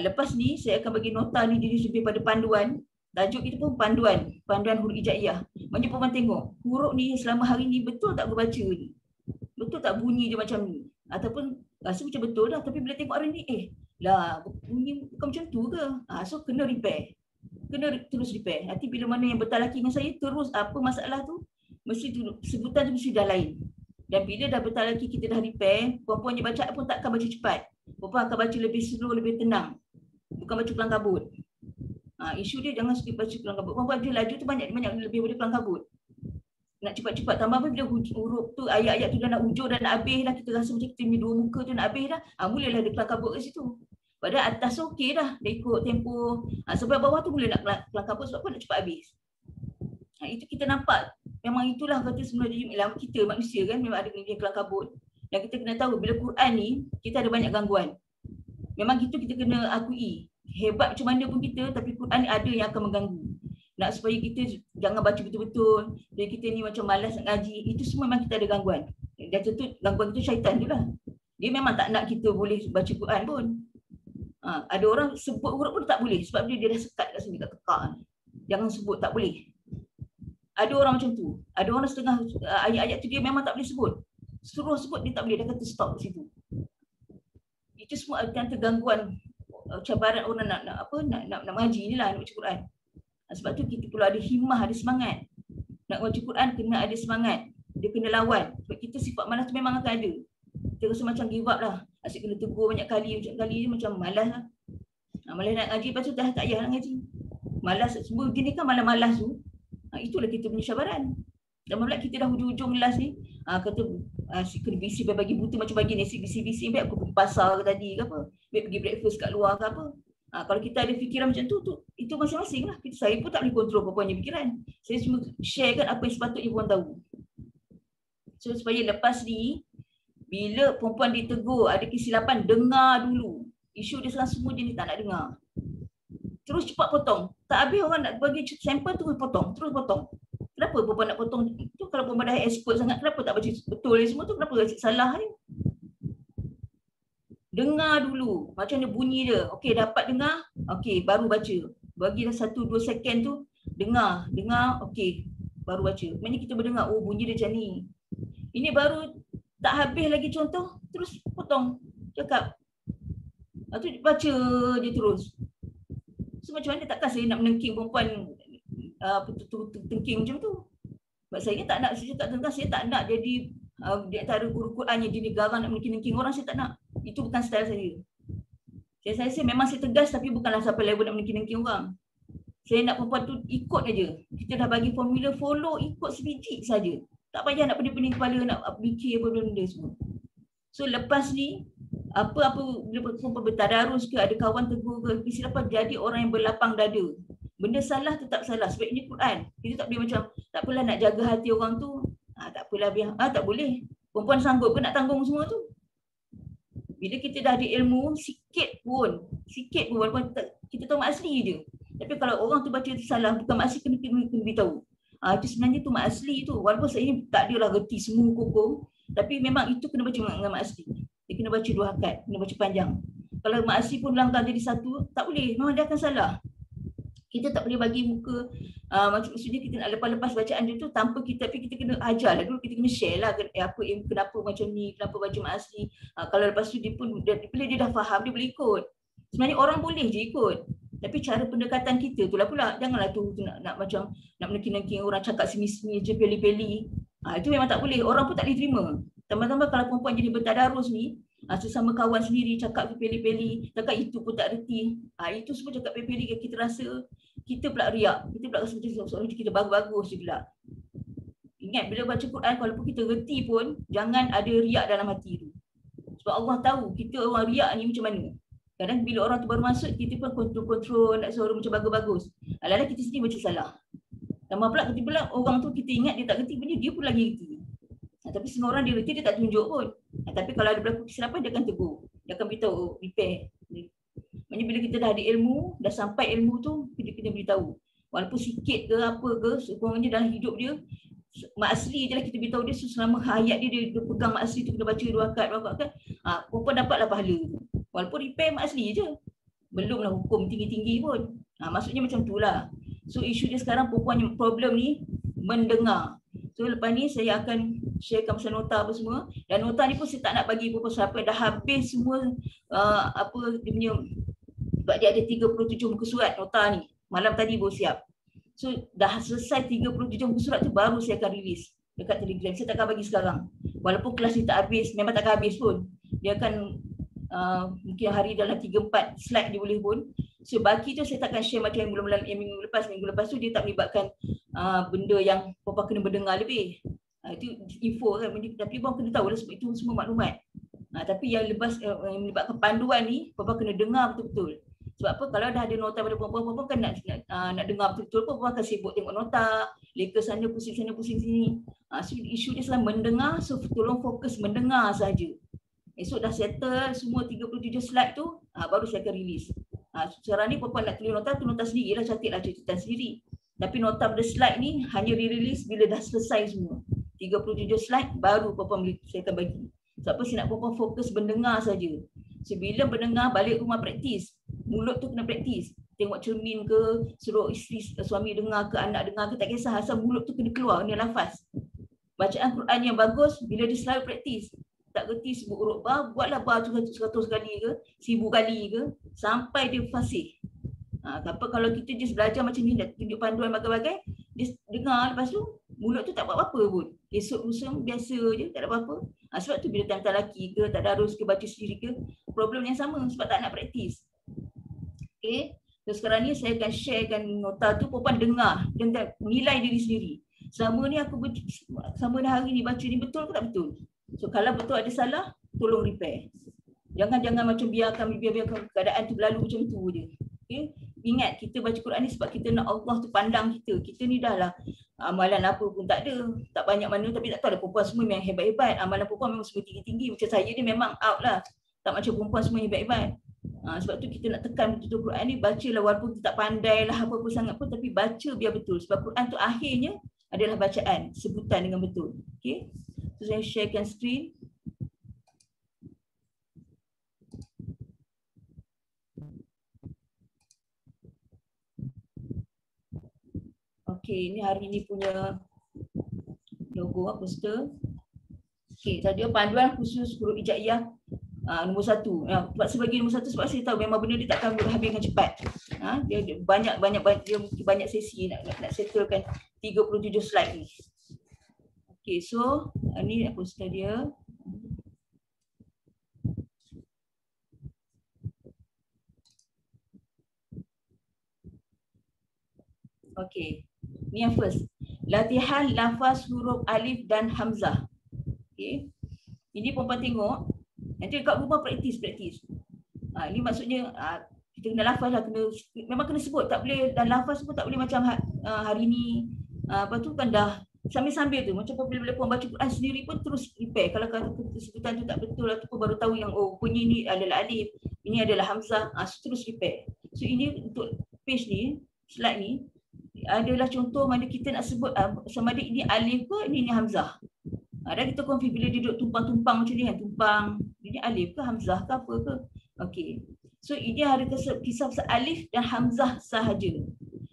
Lepas ni saya akan bagi nota ni jadi lebih pada panduan. Tajuk kita pun panduan huruf hijaiyah. Maksudnya perempuan tengok huruf ni selama hari ni betul tak aku baca ni? Betul tak bunyi dia macam ni? Ataupun rasa macam betul dah, tapi bila tengok hari ni lah bunyi bukan macam tu ke? So kena repair. Kena terus repair. Nanti bila mana yang bertalaki dengan saya terus apa masalah tu, mesti tu sebutan tu mesti dah lain. Dan bila dah bertalaki kita dah repair, perempuan yang baca pun takkan baca cepat. Perempuan akan baca lebih slow, lebih tenang. Bukan baca kelang kabut. Isu dia jangan suka baca kelang kabut. Perempuan dia laju tu banyak lebih daripada kelang kabut. Nak cepat-cepat, tambah bila huruf tu, ayat-ayat tu dah nak hujung, dah nak habis dah, kita rasa macam kita ni dua muka tu nak habis dah, mulalah dia kelang kabut kat situ. Padahal atas okey dah, dia ikut tempo. Sampai bawah tu mula nak kelang kabut sebab apa nak cepat habis. Itu kita nampak, memang itulah kata sebenarnya kita manusia kan, memang ada kelebihan kelang kabut. Dan kita kena tahu bila Quran ni, kita ada banyak gangguan. Memang kita kena akui, hebat macam mana pun kita, tapi Quran ni ada yang akan mengganggu. Nak supaya kita jangan baca betul-betul, dan kita ni macam malas nak ngaji, itu semua memang kita ada gangguan. Dan tentu gangguan itu syaitan tu lah. Dia memang tak nak kita boleh baca Quran pun. Ada orang sebut huruf pun tak boleh, sebab dia dah sekat kat sini, kat tekak. Jangan sebut, tak boleh. Ada orang macam tu. Ada orang setengah ayat-ayat tu dia memang tak boleh sebut. Suruh sebut dia tak boleh, dia kata stop kat situ. Itu semua ada gangguan cabaran orang nak mengaji ni lah, nak baca Quran. Sebab tu kita perlu ada himmah, ada semangat. Nak baca Quran kena ada semangat. Dia kena lawan. Sebab kita sifat malas tu memang akan ada. Kita rasa macam give up lah. Asyik kena tegur banyak kali macam malas lah. Malas nak ngaji, lepas tu tak payah nak ngaji. Malas, semua gini kan malas-malas tu. Itulah kita punya cabaran. Dan pula kita dah hujung-hujung kelas ni, kata kena bisi bagi buta macam bagi ni, bisi-bisi baik aku pergi pasar ke tadi ke apa, baik pergi breakfast kat luar ke apa. Kalau kita ada fikiran macam tu itu masing-masing lah. Saya pun tak boleh kontrol apa-apa fikiran. Saya cuma share kan apa yang sepatutnya puan tahu. So supaya lepas ni, bila perempuan ditegur ada kesilapan, dengar dulu. Isu dia sekarang semua jenis tak nak dengar. Terus cepat potong. Tak habis orang nak bagi sampel terus potong. Kenapa perempuan nak potong? Itu kalau perempuan dah expert sangat, kenapa tak baca betul ni semua tu? Kenapa salah ni? Dengar dulu. Macam mana bunyi dia. Okey, dapat dengar. Okey, baru baca. Bagi dah 1-2 second tu, dengar. Okey, baru baca. Maksudnya kita berdengar, oh bunyi dia macam ni. Ini baru tak habis lagi contoh, terus potong. Cakap. Tu baca je terus. So macam mana takkan saya nak menengking perempuan tengking macam tu. Sebab saya tak nak, saya tak nak jadi di antara guru Quran yang jadi garang nak menengking orang, saya tak nak. Itu bukan style saya. Saya memang saya tegas tapi bukanlah sampai level nak menengking orang. Saya nak perempuan tu ikut aja. Kita dah bagi formula, follow, ikut sebiji saja. Tak payah nak pening-pening kepala, nak fikir apa benda semua. So lepas ni, apa-apa bila perempuan bertadarus ke, ada kawan tegur ke, kesilapan, jadi orang yang berlapang dada. Benda salah tetap salah. Sebab ini Quran. Kita tak boleh macam, tak apalah nak jaga hati orang tu. Tak apalah biar. Tak boleh. Perempuan sanggup ke nak tanggung semua tu? Bila kita dah ada ilmu, sikit pun walaupun kita tahu mak asli je. Tapi kalau orang tu baca tu salah, bukan mak asli kena beritahu. Itu sebenarnya tu mak asli tu. Walaupun saya tak adalah reti semua hukum, tapi memang itu kena baca dengan mak asli. Dia kena baca 2 hakat, kena baca panjang. Kalau mak asli pun langgar jadi satu, tak boleh. Memang dia akan salah. Kita tak boleh bagi muka, maksudnya kita nak lepas-lepas bacaan dia tu tanpa kita, tapi kita kena ajar lah dulu, kita kena share lah kenapa macam ni, kenapa baca mak asli. Kalau lepas tu dia pun, bila dia dah faham, dia boleh ikut. Sebenarnya orang boleh je ikut. Tapi cara pendekatan kita tu lah pula, janganlah tu nak macam nak menengking-nengking orang, cakap semi-semi je, peli-peli. Itu memang tak boleh, orang pun tak boleh terima. Tambah-tambah kalau perempuan jadi bertadarus ni, sesama kawan sendiri cakap peli-peli, cakap itu pun tak reti. Itu semua cakap peli-peli, kita rasa kita pula riak. Kita pula rasa macam seorang kita bagus-bagus je pula. Ingat bila baca Quran, walaupun kita reti pun, jangan ada riak dalam hati tu. Sebab Allah tahu kita orang riak ni macam mana. Kadang bila orang tu baru masuk, kita pun kontrol-kontrol, nak suara macam bagus-bagus. Alah-alah kita sendiri baca salah. Tambah pula kita pula orang tu kita ingat dia tak reti punya, dia pun lagi reti. Tapi semua orang dia reti, dia tak tunjuk pun. Tapi kalau ada berlaku kesilapan, dia akan tegur. Dia akan beritahu, repair. Maksudnya bila kita dah ada ilmu, dah sampai ilmu tu, kita kena beritahu. Walaupun sikit ke apa ke, sekurang-kurangnya dalam hidup dia, mak asli je lah kita beritahu dia, selama hayat dia pegang mak asli tu, kena baca 2 hakat, perempuan dapatlah pahala. Walaupun repair mak asli je. Belumlah hukum tinggi-tinggi pun. Maksudnya macam tu lah. So isu dia sekarang, perempuan yang problem ni, mendengar. So lepas ni saya akan sharekan pasal nota apa semua. Dan nota ni pun saya tak nak bagi perempuan siapa dah habis semua dia punya, sebab dia ada 37 muka surat nota ni. Malam tadi baru siap. So dah selesai 37 muka surat tu, baru saya akan release dekat Telegram. Saya tak akan bagi sekarang. Walaupun kelas ni tak habis, memang tak akan habis pun. Dia akan mungkin hari dalam 3-4 slide dia boleh pun. So baki tu saya takkan share macam yang minggu lepas tu dia tak melibatkan benda yang perempuan kena mendengar lebih. Itu info kan, tapi perempuan kena tahu lah sebab itu semua maklumat. Tapi yang yang melibatkan panduan ni, perempuan kena dengar betul-betul. Sebab apa, kalau dah ada nota pada perempuan kan nak dengar betul-betul, perempuan akan sibuk tengok nota, leka sana pusing sini. So isu dia selalu mendengar, so tolong fokus mendengar saja. Esok dah settle semua 37 slide tu, baru saya akan release. Sekarang ni perempuan nak tulis nota, tu nota sendiri lah, cantiklah catatan sendiri. Tapi nota pada slide ni hanya di-release bila dah selesai semua. 37 slide baru perempuan saya akan bagi. Sebab apa, saya nak perempuan fokus mendengar saja. So bila mendengar, balik rumah praktis. Mulut tu kena praktis. Tengok cermin ke, suruh isteri suami dengar ke, anak dengar ke, tak kisah, asal mulut tu kena keluar, kena lafaz. Bacaan Quran yang bagus bila dia selalu praktis. tak reti sebut huruf ba, buatlah ba tu 100 kali ke, 1000 kali ke, sampai dia fasih. Tapi kalau kita just belajar macam ni, dah tunjuk panduan bagai-bagai, dia dengar, lepas tu mulut tu tak buat apa-apa pun. Esok lusa biasa je, tak ada apa-apa. Sebab tu bila time lelaki ke, tak ada harus ke baca sendiri ke, problem yang sama sebab tak nak praktis. Okay. So sekarang ni saya akan sharekan nota tu, perempuan dengar dan nilai diri sendiri. Selama ni sama hari ni baca ni betul ke tak betul? So kalau betul ada salah, tolong repair. Jangan macam biarkan keadaan tu berlalu macam tu je. Okay. Ingat, kita baca Quran ni sebab kita nak Allah tu pandang kita. Kita ni dah lah amalan apa pun tak ada. Tak banyak mana, tapi tak tahu ada perempuan semua yang hebat-hebat. Amalan perempuan memang semua tinggi-tinggi. Macam saya ni memang out lah. Tak macam perempuan semua hebat-hebat. Sebab tu kita nak tekan betul-betul Quran ni. Bacalah walaupun kita tak pandai lah apa-apa sangat pun. Tapi baca biar betul. Sebab Quran tu akhirnya adalah bacaan. Sebutan dengan betul. Okay. So saya sharekan screen. Okay, ini hari ni punya logo poster. Okay, tadi panduan khusus huruf hijaiyah nombor 1. Sebab sebagai nombor 1 sebab saya tahu memang benda dia takkan habiskan cepat. Dia banyak sesi nak settlekan 37 slide ni. Okay, so ni poster dia. Okay. Ni yang first. Latihan lafaz huruf alif dan hamzah. Okay. Ini perempuan tengok. Nanti kat rumah praktis. Ini maksudnya kita kena lafaz lah. Memang kena sebut. Tak boleh, dan lafaz pun tak boleh macam hari ni. Lepas tu kan dah sambil-sambil tu. Macam bila puan baca Quran sendiri pun terus repair. Kalau sebutan tu tak betul lah tu pun baru tahu yang punya ni adalah alif. Ini adalah hamzah. So terus repair. So ini untuk page ni, slide ni. Adalah contoh mana kita nak sebut sama ada ini alif ke ini hamzah. Dan kita confirm bila dia duduk tumpang-tumpang macam ni kan, tumpang ini alif ke hamzah ke apa ke. Okey. So ini ada kisah alif dan hamzah sahaja.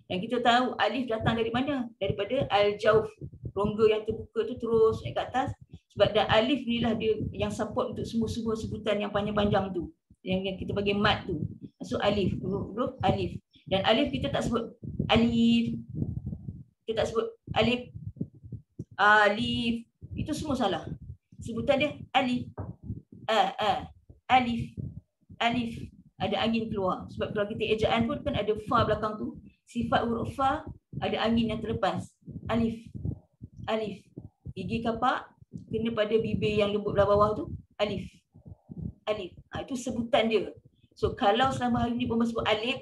Dan kita tahu alif datang dari mana? Daripada al-jauf, rongga yang terbuka tu terus naik ke atas. Sebab dan alif inilah dia yang support untuk semua sebutan yang panjang-panjang tu. Yang kita bagi mat tu. So alif, huruf alif. Dan alif kita tak sebut alif. Kita tak sebut alif. Alif. Itu semua salah. Sebutan dia alif. Alif. Alif. Ada angin keluar. Sebab kalau kita ejaan pun kan ada fa belakang tu. Sifat huruf fa ada angin yang terlepas. Alif. Alif. Gigi kapak kena pada bibir yang lembut belah bawah tu. Alif. Alif. Itu sebutan dia. So kalau selama hari ni perempuan sebut alif,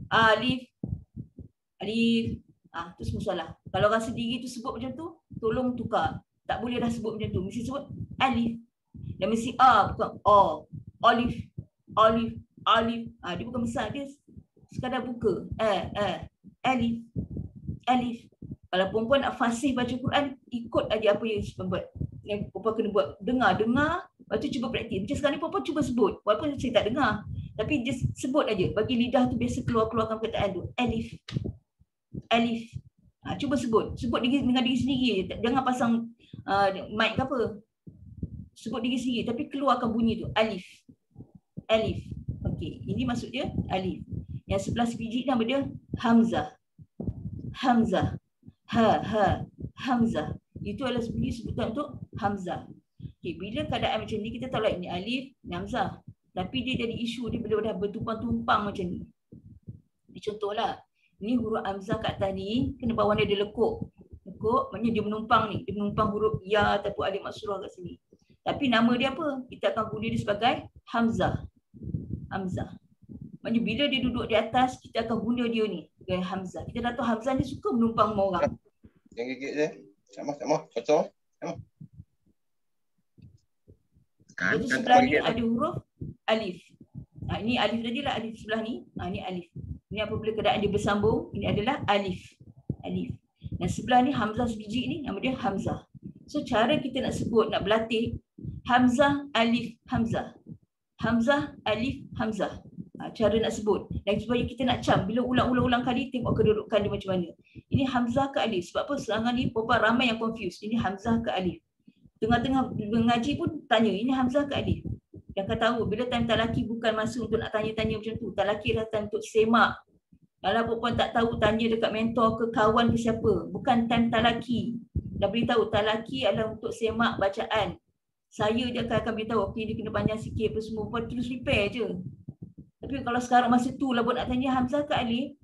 alif, alif, tu semua salah. Kalau rasa diri tu sebut macam tu, tolong tukar. Tak boleh dah sebut macam tu. Mesti sebut alif. Dan mesti bukan o. Alif, alif, alif. Dia bukan besar, dia sekadar buka. Alif, alif. Kalau perempuan nak fasih baca Quran, ikut aja apa yang perempuan buat. Yang perempuan kena buat. Dengar. Lepas tu cuba praktis. Macam sekarang ni perempuan cuba sebut. Walaupun saya tak dengar. Tapi just sebut aja. Bagi lidah tu biasa keluarkan perkataan tu. Alif. Alif. Cuba sebut. Sebut dengan diri sendiri. Jangan pasang mic ke apa. Sebut diri sendiri. Tapi keluarkan bunyi tu. Alif. Alif. Okey. Ini maksud dia alif. Yang sebelah sebiji nama dia hamzah. Hamzah. Hamzah. Itu adalah sebutan untuk hamzah. Okay, bila keadaan macam ni kita tahu lah ini alif, ini hamzah. Tapi dia jadi isu dia bila dah bertumpang-tumpang macam ni. Ini contohlah. Ini huruf hamzah kat atas ni kena bawah dia lekuk. Lekuk maknanya dia menumpang ni. Dia menumpang huruf ya ataupun alif maksurah kat sini. Tapi nama dia apa? Kita akan guna dia sebagai hamzah. Hamzah. Maknanya bila dia duduk di atas kita akan guna dia ni sebagai hamzah. Kita dah tahu hamzah ni suka menumpang sama orang. Yang gigit je. Tak mau. Contoh. Jadi sebelah ni ada huruf alif. Ini alif tadi lah, alif sebelah ni. Ini alif. Ini apabila keadaan dia bersambung, ini adalah alif. Alif. Dan sebelah ni hamzah sebiji ni, nama dia hamzah. So cara kita nak sebut, nak berlatih, hamzah, alif, hamzah. Hamzah, alif, hamzah. Cara nak sebut. Dan supaya kita nak cam, bila ulang-ulang kali, tengok kedudukan dia macam mana. Ini hamzah ke alif. Sebab apa? Sekarang ni perempuan ramai yang confused. Ini hamzah ke alif. Tengah-tengah mengaji pun tanya, ini Hamzah ke Alif? Dia akan tahu bila time talaki bukan masa untuk nak tanya-tanya macam tu. Talaki adalah time untuk semak. Kalau perempuan tak tahu, tanya dekat mentor ke kawan ke siapa. Bukan time talaki. Dah beritahu, talaki adalah untuk semak bacaan. Saya je akan beritahu, okey dia kena panjang sikit apa semua. Perempuan terus repair je. Tapi kalau sekarang masa tu lah buat nak tanya Hamzah ke Alif,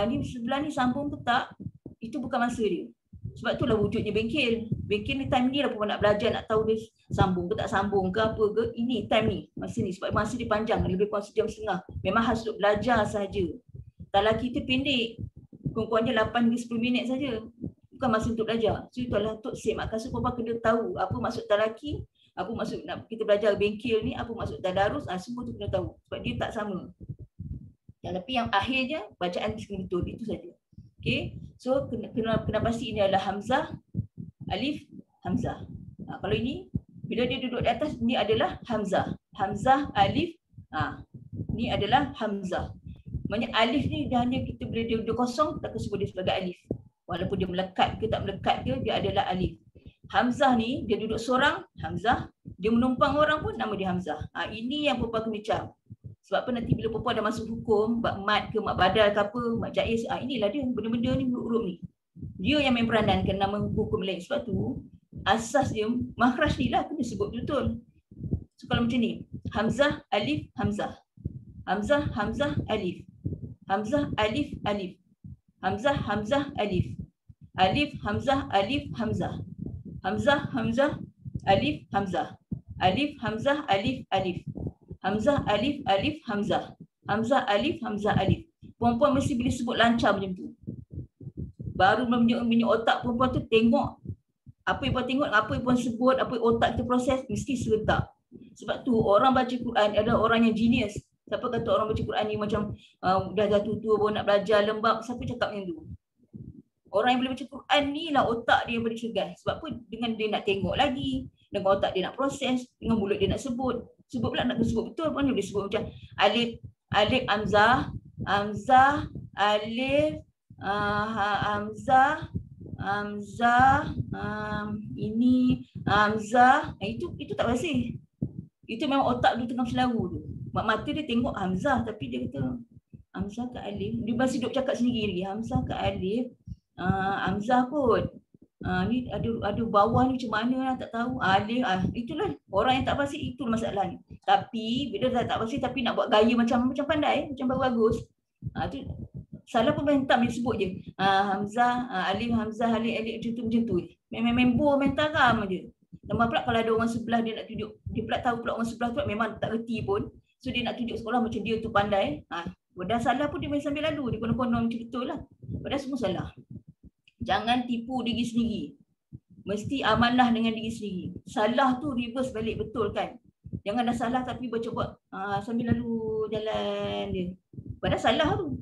ni sebelah ni sambung ke tak, itu bukan masa dia. Sebab itulah wujudnya bengkel. Bengkel ni time ni lah perempuan nak belajar, nak tahu dia sambung ke tak sambung ke apa ke. Ini time ni, masa ni. Sebab masa dia panjang, lebih kurang sejam setengah. Memang harus untuk belajar sahaja. Talaki tu pendek. Kurang-kurangnya 8 hingga 10 minit saja. Bukan masa untuk belajar. So itulah untuk semak. So perempuan kena tahu apa maksud talaki, apa maksud nak kita belajar bengkel ni, apa maksud tadarus, semua tu kena tahu. Sebab dia tak sama. Tapi yang akhirnya bacaan kena betul. Itu saja. Okay, so kena pasti ini adalah Hamzah, Alif, Hamzah. Kalau ini, bila dia duduk di atas, ini adalah Hamzah. Hamzah, Alif, ini adalah Hamzah. Maksudnya Alif ni dah hanya kita bila dia duduk kosong, tak sebut dia sebagai Alif. Walaupun dia melekat ke tak melekat ke, dia adalah Alif. Hamzah ni, dia duduk seorang, Hamzah. Dia menumpang orang pun, nama dia Hamzah. Ini yang perempuan kena cam. Sebab apa nanti bila perempuan dah masuk hukum, mat ke, mat badal ke apa, mat jaiz, inilah dia, benda-benda ni, huruf ni. Dia yang main peranan ke nama hukum lain. Sebab tu, asas dia, makhraj ni lah kena sebut betul. So kalau macam ni, Hamzah, Alif, Hamzah. Hamzah, Hamzah, Alif. Hamzah, Alif, Alif. Hamzah, Hamzah, Alif. Alif, Hamzah, Alif, Hamzah. Hamzah, Hamzah, Alif, Hamzah. Alif, Hamzah, Alif, Alif. Hamzah, Alif, Alif, Hamzah. Hamzah, Alif, Hamzah, Alif. Perempuan mesti boleh sebut lancar macam tu. Baru minyak otak perempuan tu tengok apa yang perempuan tengok, apa yang perempuan sebut, apa yang otak kita proses, mesti serentak. Sebab tu orang baca Quran adalah orang yang genius. Siapa kata orang baca Quran ni macam dah jatuh tua baru nak belajar lembab, siapa cakap macam tu? Orang yang boleh baca Quran ni lah otak dia yang boleh cergas. Sebab apa? Dengan dia nak tengok lagi, dengan otak dia nak proses, dengan mulut dia nak sebut. Sebut pula nak sebut betul, mana boleh sebut macam Alif, Alif, Hamzah, Hamzah, Alif, Hamzah, Hamzah, ini Hamzah. Itu tak pasti. Itu memang otak dia tengah selaru tu. Mak mata dia tengok Hamzah tapi dia kata Hamzah ke Alif. Dia masih duduk cakap sendiri lagi. Hamzah ke Alif. Hamzah kot. Ni ada bawah ni macam mana lah, tak tahu. Alif. Itulah orang yang tak pasti, itu masalah ni. Tapi bila dah tak pasti tapi nak buat gaya macam pandai, macam bagus. Tu salah pun mental dia sebut je. Hamzah, Alif, Hamzah, Alif, Alif macam tu. Main boh mental kam je. Nama pula kalau ada orang sebelah dia nak tunjuk, dia pula tahu pula orang sebelah tu memang tak reti pun. So dia nak tunjuk sekolah macam dia tu pandai. Dah salah pun dia main sambil lalu. Dia konon-konon macam betul lah. Padahal semua salah. Jangan tipu diri sendiri. Mesti amanah dengan diri sendiri. Salah tu reverse balik betul kan. Jangan dah salah tapi buat sambil lalu jalan dia. Padahal salah tu.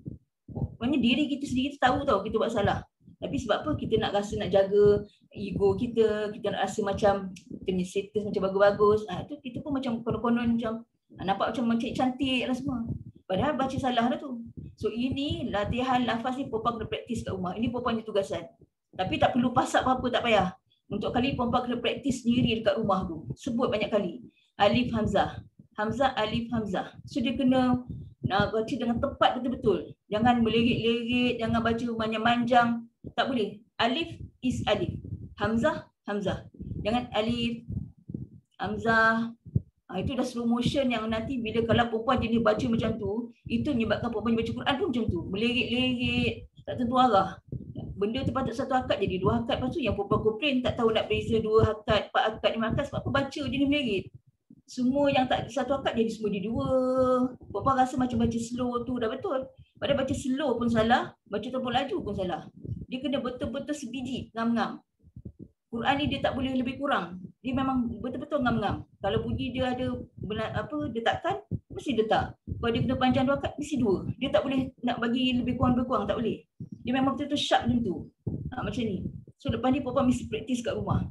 Maksudnya diri kita sendiri tahu tau kita buat salah. Tapi sebab apa kita nak rasa nak jaga ego kita nak rasa macam kita punya status macam bagus-bagus. Tu kita pun macam konon-konon macam nampak macam cantik lah semua. Padahal baca salah dah tu. So ini latihan lafaz ni perempuan kena praktis kat rumah. Ini perempuan punya tugasan. Tapi tak perlu pasak apa-apa, tak payah. Untuk kali perempuan kena praktis sendiri dekat rumah tu. Sebut banyak kali. Alif, Hamzah. Hamzah, Alif, Hamzah. So dia kena baca dengan tepat betul-betul. Jangan melerit-lerit, jangan baca manjang-manjang. Tak boleh. Alif is Alif. Hamzah, Hamzah. Jangan Alif, Hamzah. Itu dah slow motion yang nanti bila kalau perempuan jenis baca macam tu, itu menyebabkan perempuan baca Quran pun macam tu. Melerit-lerit, tak tentu arah. Benda tu patut satu akad jadi dua akad. Lepas tu yang perempuan komplain tak tahu nak beza dua akad, 4 akad, 5 akad. Sebab apa baca jenis melerit. Semua yang tak satu akad jadi semua di dua. Perempuan rasa macam baca slow tu dah betul. Padahal baca slow pun salah, baca terlalu laju pun salah. Dia kena betul-betul sebiji, ngam-ngam. Quran ni dia tak boleh lebih kurang. Dia memang betul-betul ngam-ngam. Kalau bunyi dia ada detakkan, mesti detak. Kalau dia kena panjang 2 akad, mesti 2. Dia tak boleh nak bagi lebih kurang, tak boleh. Dia memang betul-betul sharp macam tu. Macam ni. So lepas ni perempuan mesti praktis kat rumah.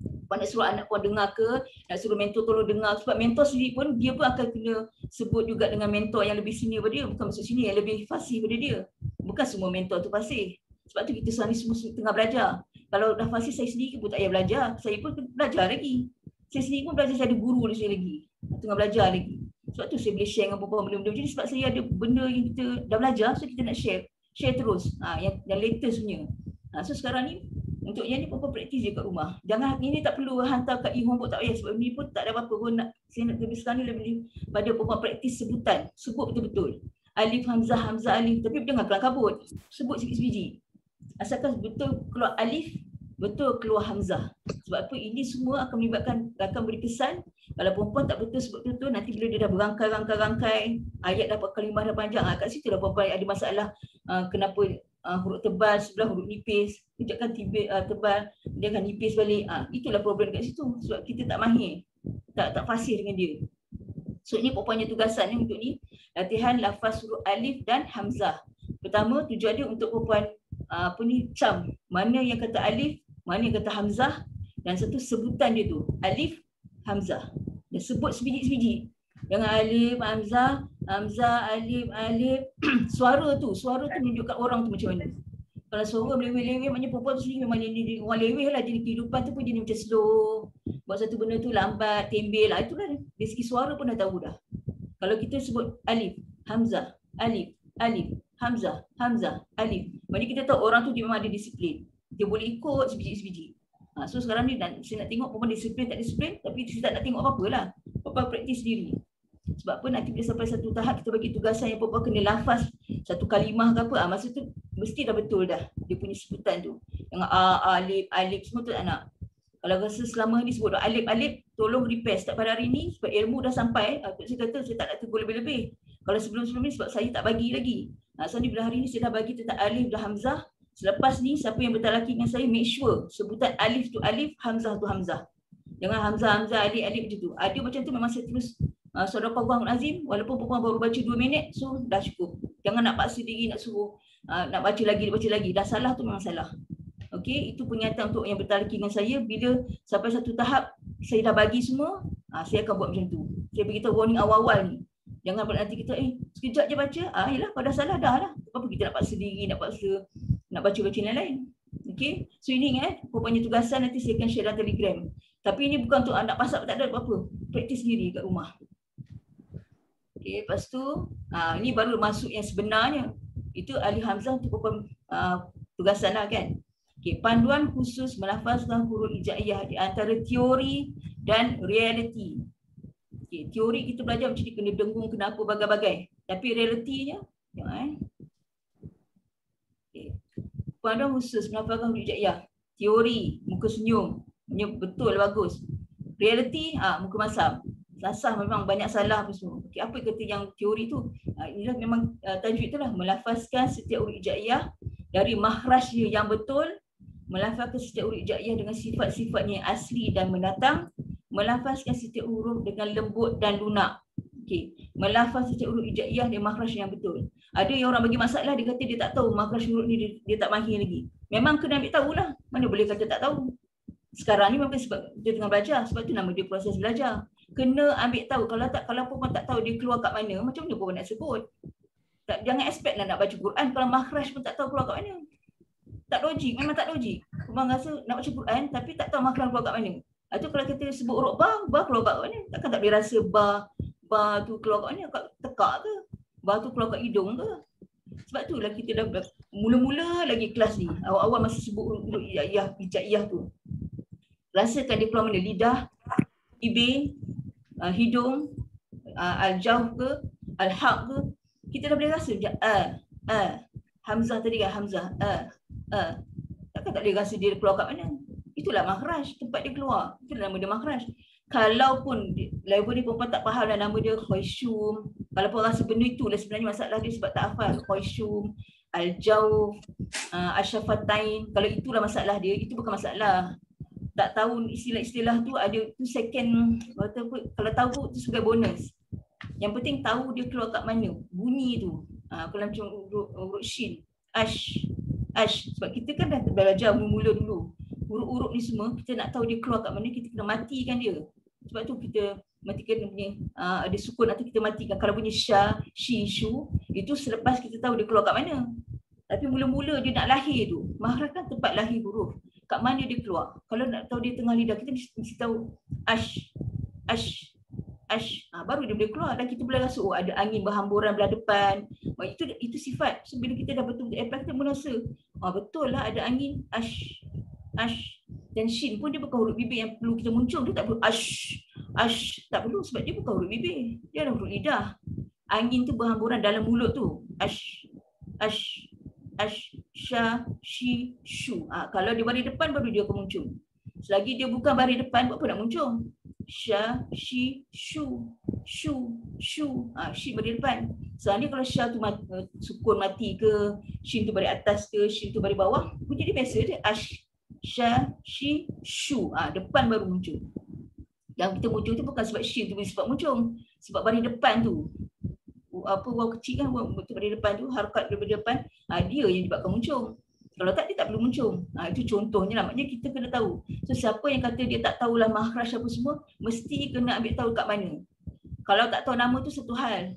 Perempuan nak suruh anak puan dengar ke, nak suruh mentor tolong dengar. Sebab mentor sendiri pun, dia pun akan kena sebut juga dengan mentor yang lebih senior pada dia. Bukan maksud sini yang lebih fasih pada dia. Bukan semua mentor tu fasih. Sebab tu kita sekarang ni semua tengah belajar. Kalau dah fasih saya sendiri pun tak payah belajar. Saya pun belajar lagi. Saya sendiri pun belajar, saya ada guru lagi. Tengah belajar lagi. Sebab tu saya boleh share dengan perempuan benda-benda. Jadi sebab saya ada benda yang kita dah belajar, so kita nak share. Share terus. Yang latest punya. So sekarang ni, untuk yang ni perempuan praktis je kat rumah. Jangan, ini tak perlu hantar kat e-homework, tak payah. Sebab ni pun tak ada apa-apa pun. Saya nak lebih sekarang ni lebih pada perempuan praktis sebutan. Sebut betul-betul. Alif, Hamzah, Hamzah, Alif. Tapi jangan kelang kabut. Sebut sikit sebiji. Asalkan betul keluar alif, betul keluar hamzah. Sebab apa? Ini semua akan melibatkan, akan beri kesan. Kalau perempuan tak betul sebut betul, nanti bila dia dah berangkai-rangkai, ayat dapat kalimah dah panjang, kat situ dah perempuan ada masalah. Kenapa huruf tebal sebelah huruf nipis, kejap kan tebal, dia akan nipis balik. Itulah problem kat situ. Sebab kita tak mahir, tak fasih dengan dia. So ini perempuannya tugasan ni untuk ni, latihan lafaz huruf alif dan hamzah. Pertama, tujuan dia untuk perempuan cam, mana yang kata alif, mana yang kata hamzah, dan satu sebutan dia tu, alif, hamzah. Dia sebut sebiji-sebiji. Jangan alif, hamzah, hamzah, alif, alif. Suara tu menunjukkan orang tu macam mana. Kalau suara meleweh-leweh, maknanya perempuan tu sendiri memang dia orang leweh lah. Jadi kehidupan tu pun jadi macam slow. Buat satu benda tu lambat, tembel lah. Itulah dari segi suara pun dah tahu dah. Kalau kita sebut alif, hamzah, alif, alif, hamzah, hamzah, alif. Maknanya kita tahu orang tu dia memang ada disiplin. Dia boleh ikut sebiji-sebiji. So sekarang ni saya nak tengok perempuan disiplin tak disiplin, tapi saya tak nak tengok apa-apa lah. Perempuan praktis sendiri. Sebab apa, nanti bila sampai satu tahap kita bagi tugasan yang perempuan kena lafaz satu kalimah ke apa, masa tu mesti dah betul dah dia punya sebutan tu. Yang alif, alif semua tu tak nak. Kalau rasa selama ni sebut alif, alif, tolong repair start pada hari ni sebab ilmu dah sampai. Saya kata saya tak nak tegur lebih-lebih. Kalau sebelum-sebelum ni sebab saya tak bagi lagi. So ni bila hari ni saya dah bagi tentang alif dan hamzah. Selepas ni siapa yang bertalaki dengan saya, make sure sebutan alif tu alif, hamzah tu hamzah. Jangan hamzah, hamzah, alif, alif macam tu. Ada macam tu memang saya terus Sadaqallahul Azim, walaupun perempuan baru baca 2 minit, so dah cukup. Jangan nak paksa diri nak suruh nak baca lagi. Dah salah tu memang salah. Okey, itu pernyataan untuk yang bertalaki dengan saya. Bila sampai satu tahap saya dah bagi semua, saya akan buat macam tu. Saya beritahu warning awal-awal ni. Jangan nanti kita sekejap je baca, yelah kalau dah salah dah lah. Apa kita nak paksa diri, nak baca yang lain. Okey, so ini perempuannya tugasan nanti saya akan share dalam Telegram. Tapi ini bukan untuk anak pasak, tak ada apa-apa. Praktis sendiri kat rumah. Okey, lepas tu ini baru masuk yang sebenarnya. Itu alif hamzah untuk perempuan tugasan lah kan. Okey, panduan khusus melafazkan huruf hijaiyah di antara teori dan realiti. Okey, teori kita belajar macam ni, kena dengung, kena apa bagai-bagai. Tapi realitinya jangan. Okey. Panduan khusus melafazkan huruf hijaiyah. Teori, muka senyum, betul bagus. Realiti, muka masam. Sasah memang banyak salah apa semua. Okay, apa kata yang teori tu? Inilah memang tajuk itulah, melafazkan setiap huruf hijaiyah dari makhrajnya yang betul, melafazkan setiap huruf hijaiyah dengan sifat-sifatnya yang asli dan mendatang, melafazkan setiap huruf dengan lembut dan lunak. Okey, melafaz setiap huruf hijaiyah dengan makhraj yang betul. Ada yang orang bagi masalah, dia kata dia tak tahu makhraj huruf ni, dia tak mahir lagi. Memang kena ambil tahulah. Mana boleh kata tak tahu. Sekarang ni memang sebab dia tengah belajar, sebab tu nama dia proses belajar. Kena ambil tahu. Kalau perempuan tak tahu dia keluar kat mana, macam mana perempuan nak sebut? Jangan expect nak baca Quran kalau makhraj pun tak tahu keluar kat mana. Tak logik, memang tak logik. Perempuan rasa nak baca Quran tapi tak tahu makhraj keluar kat mana. Itu kalau kita sebut huruf ba keluar kat mana? Takkan tak boleh rasa ba tu keluar kat mana? Kat tekak ke? Ba tu keluar kat hidung ke? Sebab tu lah kita dah mula-mula lagi kelas ni. Awal-awal masih sebut huruf hijaiyah tu. Rasakan dia keluar mana? Lidah, bibir, hidung, al-jauh ke, al-haq ke. Kita dah boleh rasa macam hamzah tadi kan, hamzah, takkan tak boleh rasa dia keluar kat mana. Itulah makhraj, tempat dia keluar. Itulah nama dia makhraj. Kalaupun level ni perempuan tak faham lah nama dia khusyum. Kalau pun rasa benda itulah sebenarnya masalah dia sebab tak hafal. Khusyum, al-jauh, asyafatain. Kalau itulah masalah dia, itu bukan masalah. Tak tahu istilah-istilah tu ada tu second, kalau tahu tu sebagai bonus. Yang penting tahu dia keluar kat mana, bunyi tu. Kalau macam huruf shin, ash. Sebab kita kan dah belajar mula-mula dulu. Huruf-huruf ni semua kita nak tahu dia keluar kat mana, kita kena matikan dia. Sebab tu kita matikan dia punya ada sukun atau kita matikan. Kalau bunyi sya, shi, shu, itu selepas kita tahu dia keluar kat mana. Tapi mula-mula dia nak lahir tu, makhraj kan tempat lahir huruf. kat mana dia keluar. Kalau nak tahu dia tengah lidah, kita mesti tahu ash. Baru dia boleh keluar dan kita boleh rasa ada angin berhamburan belah depan. Itu sifat. So bila kita dah betul-betul apply, kita merasa betul lah ada angin ash. Dan shin pun dia bukan huruf bibir yang perlu kita muncul. Dia tak perlu ash. Tak perlu sebab dia bukan huruf bibir. Dia adalah huruf lidah. Angin tu berhamburan dalam mulut tu. Ash, sha, shi, shu. Kalau dia baris depan baru dia akan muncul. Selagi dia bukan baris depan, buat apa nak muncul? Sha, shi, shu. Shin baris depan. Sebenarnya kalau sha tu sukun mati ke, shin tu baris atas ke, shin tu baris bawah, bunyi dia biasa je. Ash, sha, shi, shu. Depan baru muncul. Yang kita muncul tu bukan sebab shin tu sebab muncul. Sebab baris depan tu. Waw kecil kan, waw baris depan tu, harakat daripada depan, dia yang menyebabkan muncul. Kalau tak, dia tak perlu muncul. Itu contohnya lah. Maknanya kita kena tahu. So siapa yang kata dia tak tahulah makhraj apa semua, mesti kena ambil tahu kat mana. Kalau tak tahu nama tu satu hal.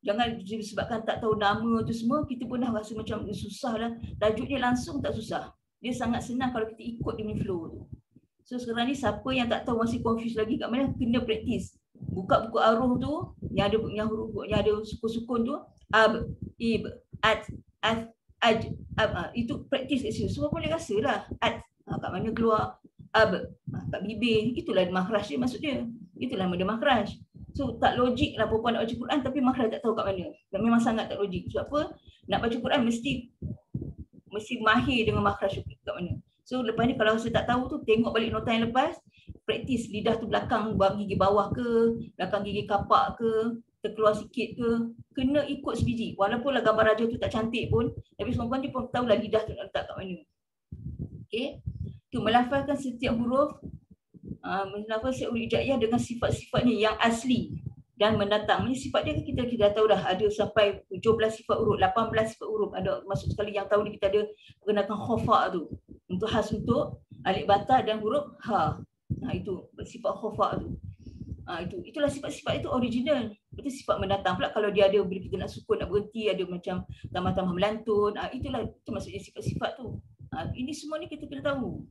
Jangan disebabkan tak tahu nama tu semua, kita pun dah rasa macam susah lah. Tajuknya langsung tak susah. Dia sangat senang kalau kita ikut dia punya flow tu. So sekarang ni siapa yang tak tahu masih confused lagi kat mana, kena praktis. Buka buku Aruh tu, yang ada sukun-sukun tu, ab, ib, at, aj, itu praktis kat situ. Semua boleh rasa lah. At, kat mana keluar, ab, kat bibir, itulah makhraj dia maksud dia. Itulah benda makhraj. So tak logik lah perempuan nak baca Quran tapi makhraj tak tahu kat mana. Dan memang sangat tak logik. Sebab apa? Nak baca Quran mesti mahir dengan makhraj kat mana. So lepas ni kalau saya tak tahu tu, tengok balik nota yang lepas, praktis lidah tu belakang gigi bawah ke, belakang gigi kapak ke, terkeluar sikit ke, kena ikut sebiji. Walaupun lah gambar raja tu tak cantik pun, tapi perempuan dia pun tahulah lidah tu nak letak kat mana. Okey. Tu melafazkan setiap huruf, melafazkan setiap huruf hijaiyah dengan sifat-sifatnya yang asli dan mendatang. Ini sifat dia kita dah tahu dah, ada sampai 17 sifat huruf, 18 sifat huruf. Ada masuk sekali yang tahu ni kita ada perkenalkan khofa tu. Untuk khas untuk alif bata dan huruf ha. Itu sifat khofa tu. Itulah sifat-sifat itu original. Itu sifat mendatang pula kalau dia ada bila kita nak sukun, nak berhenti, ada macam tambah-tambah melantun. Itulah itu maksudnya sifat-sifat tu. Ini semua ni kita kena tahu.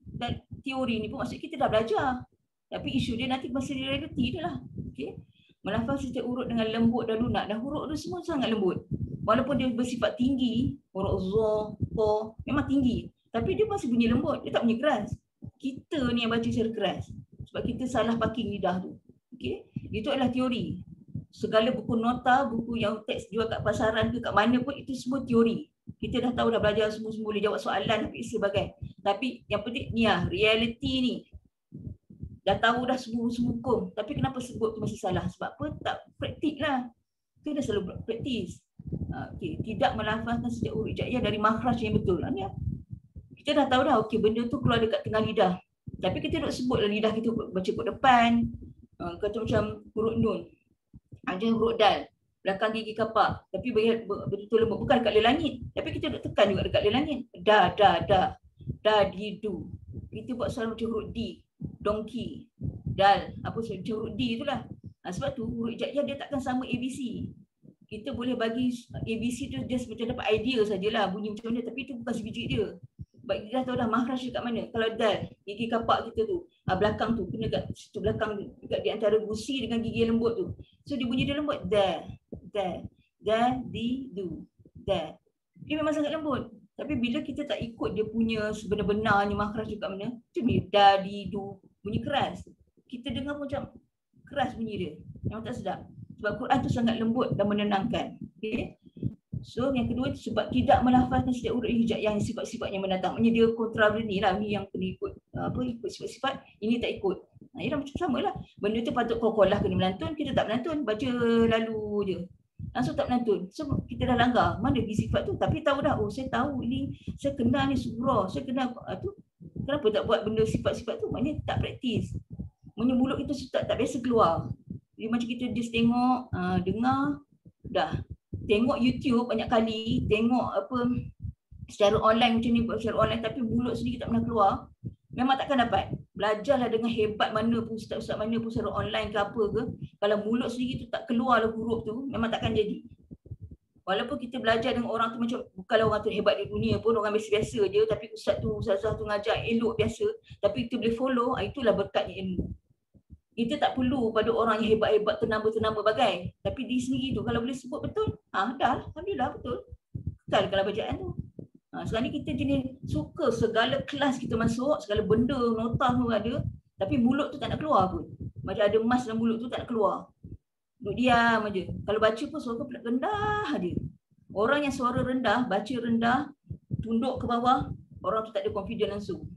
Dan teori ni pun maksud kita dah belajar. Tapi isu dia nanti masa realiti dia lah. Okey. Melafaz setiap huruf dengan lembut dan lunak. Dan huruf tu semua sangat lembut. Walaupun dia bersifat tinggi, huruf za, ta, memang tinggi. Tapi dia masih bunyi lembut, dia tak bunyi keras. Kita ni yang baca secara keras. Sebab kita salah parking lidah tu. Okey, itu adalah teori. Segala buku nota, buku yang teks jual kat pasaran ke kat mana pun, itu semua teori. Kita dah tahu, dah belajar semua boleh jawab soalan dan sebagainya. Tapi yang penting ni lah, reality ni. Dah tahu dah semua hukum. Tapi kenapa sebut tu masih salah? Sebab apa? Tak praktik lah. Kita dah selalu praktis. Okey, tidak melafazkan setiap huruf hijaiyah dari makhraj yang betul. Ni kita dah tahu dah, okey benda tu keluar dekat tengah lidah. Tapi kita nak sebutlah lidah kita baca kat depan. Kata macam huruf nun. Ada huruf dal. Belakang gigi kapak. Tapi betul-betul lembut. Bukan dekat langit. Tapi kita nak tekan juga dekat langit. Da. Da, di, du. Kita buat soalan macam huruf D. Donkey. Dal. Apa macam huruf D itulah. Sebab tu huruf hijaiyah dia takkan sama ABC. Kita boleh bagi ABC tu just macam dapat idea sajalah bunyi macam mana. Tapi itu bukan sebiji dia. Sebab kita dah tahu dah makhraj kat mana. Kalau dal, gigi kapak kita tu, belakang tu, kena kat situ belakang dekat di antara gusi dengan gigi lembut tu. So dia bunyi dia lembut, da, di, du, da. Dia memang sangat lembut. Tapi bila kita tak ikut dia punya sebenar-benarnya makhraj kat mana, macam ni, da, di, du, bunyi keras. Kita dengar pun macam keras bunyi dia. Memang tak sedap. Sebab Quran tu sangat lembut dan menenangkan. Okay? So yang kedua sebab tidak melafazkan setiap huruf hijaiyah yang sifat-sifatnya mendatang. Maksudnya dia kontraberi lah, ni yang kena ikut ikut sifat-sifat, ini tak ikut. Ia dah macam samalah. Benda tu patut kokolah kena melantun, kita tak melantun, baca lalu je. Langsung tak melantun. So kita dah langgar. Mana pergi sifat tu? Tapi tahu dah, oh saya tahu ini, saya kenal ni surah, saya kenal tu. Kenapa tak buat benda sifat-sifat tu? Maknanya tak praktis. Maksudnya mulut kita tak biasa keluar. Jadi macam kita just tengok, dengar, dah. Tengok YouTube banyak kali, tengok apa secara online macam ni, secara online tapi mulut sendiri tak pernah keluar, memang takkan dapat. Belajarlah dengan hebat mana pun, ustaz-ustaz mana pun secara online ke apa ke, kalau mulut sendiri tu tak keluar lah huruf tu, memang takkan jadi. Walaupun kita belajar dengan orang tu macam bukanlah orang tu hebat di dunia pun, orang biasa-biasa je, tapi ustazah tu ngajar elok biasa, tapi kita boleh follow, itulah berkatnya ilmu. Kita tak perlu pada orang yang hebat-hebat ternama bagai, tapi di sendiri tu kalau boleh sebut betul, dah alhamdulillah betul. Kekal kalau bacaan tu. Sekarang ni kita jenis suka segala kelas kita masuk, segala benda, nota tu ada, tapi mulut tu tak nak keluar pun. Macam ada emas dalam mulut tu tak nak keluar. Duduk diam aja. Kalau baca pun suara rendah aja. Orang yang suara rendah, baca rendah, tunduk ke bawah, orang tu tak ada confidence langsung.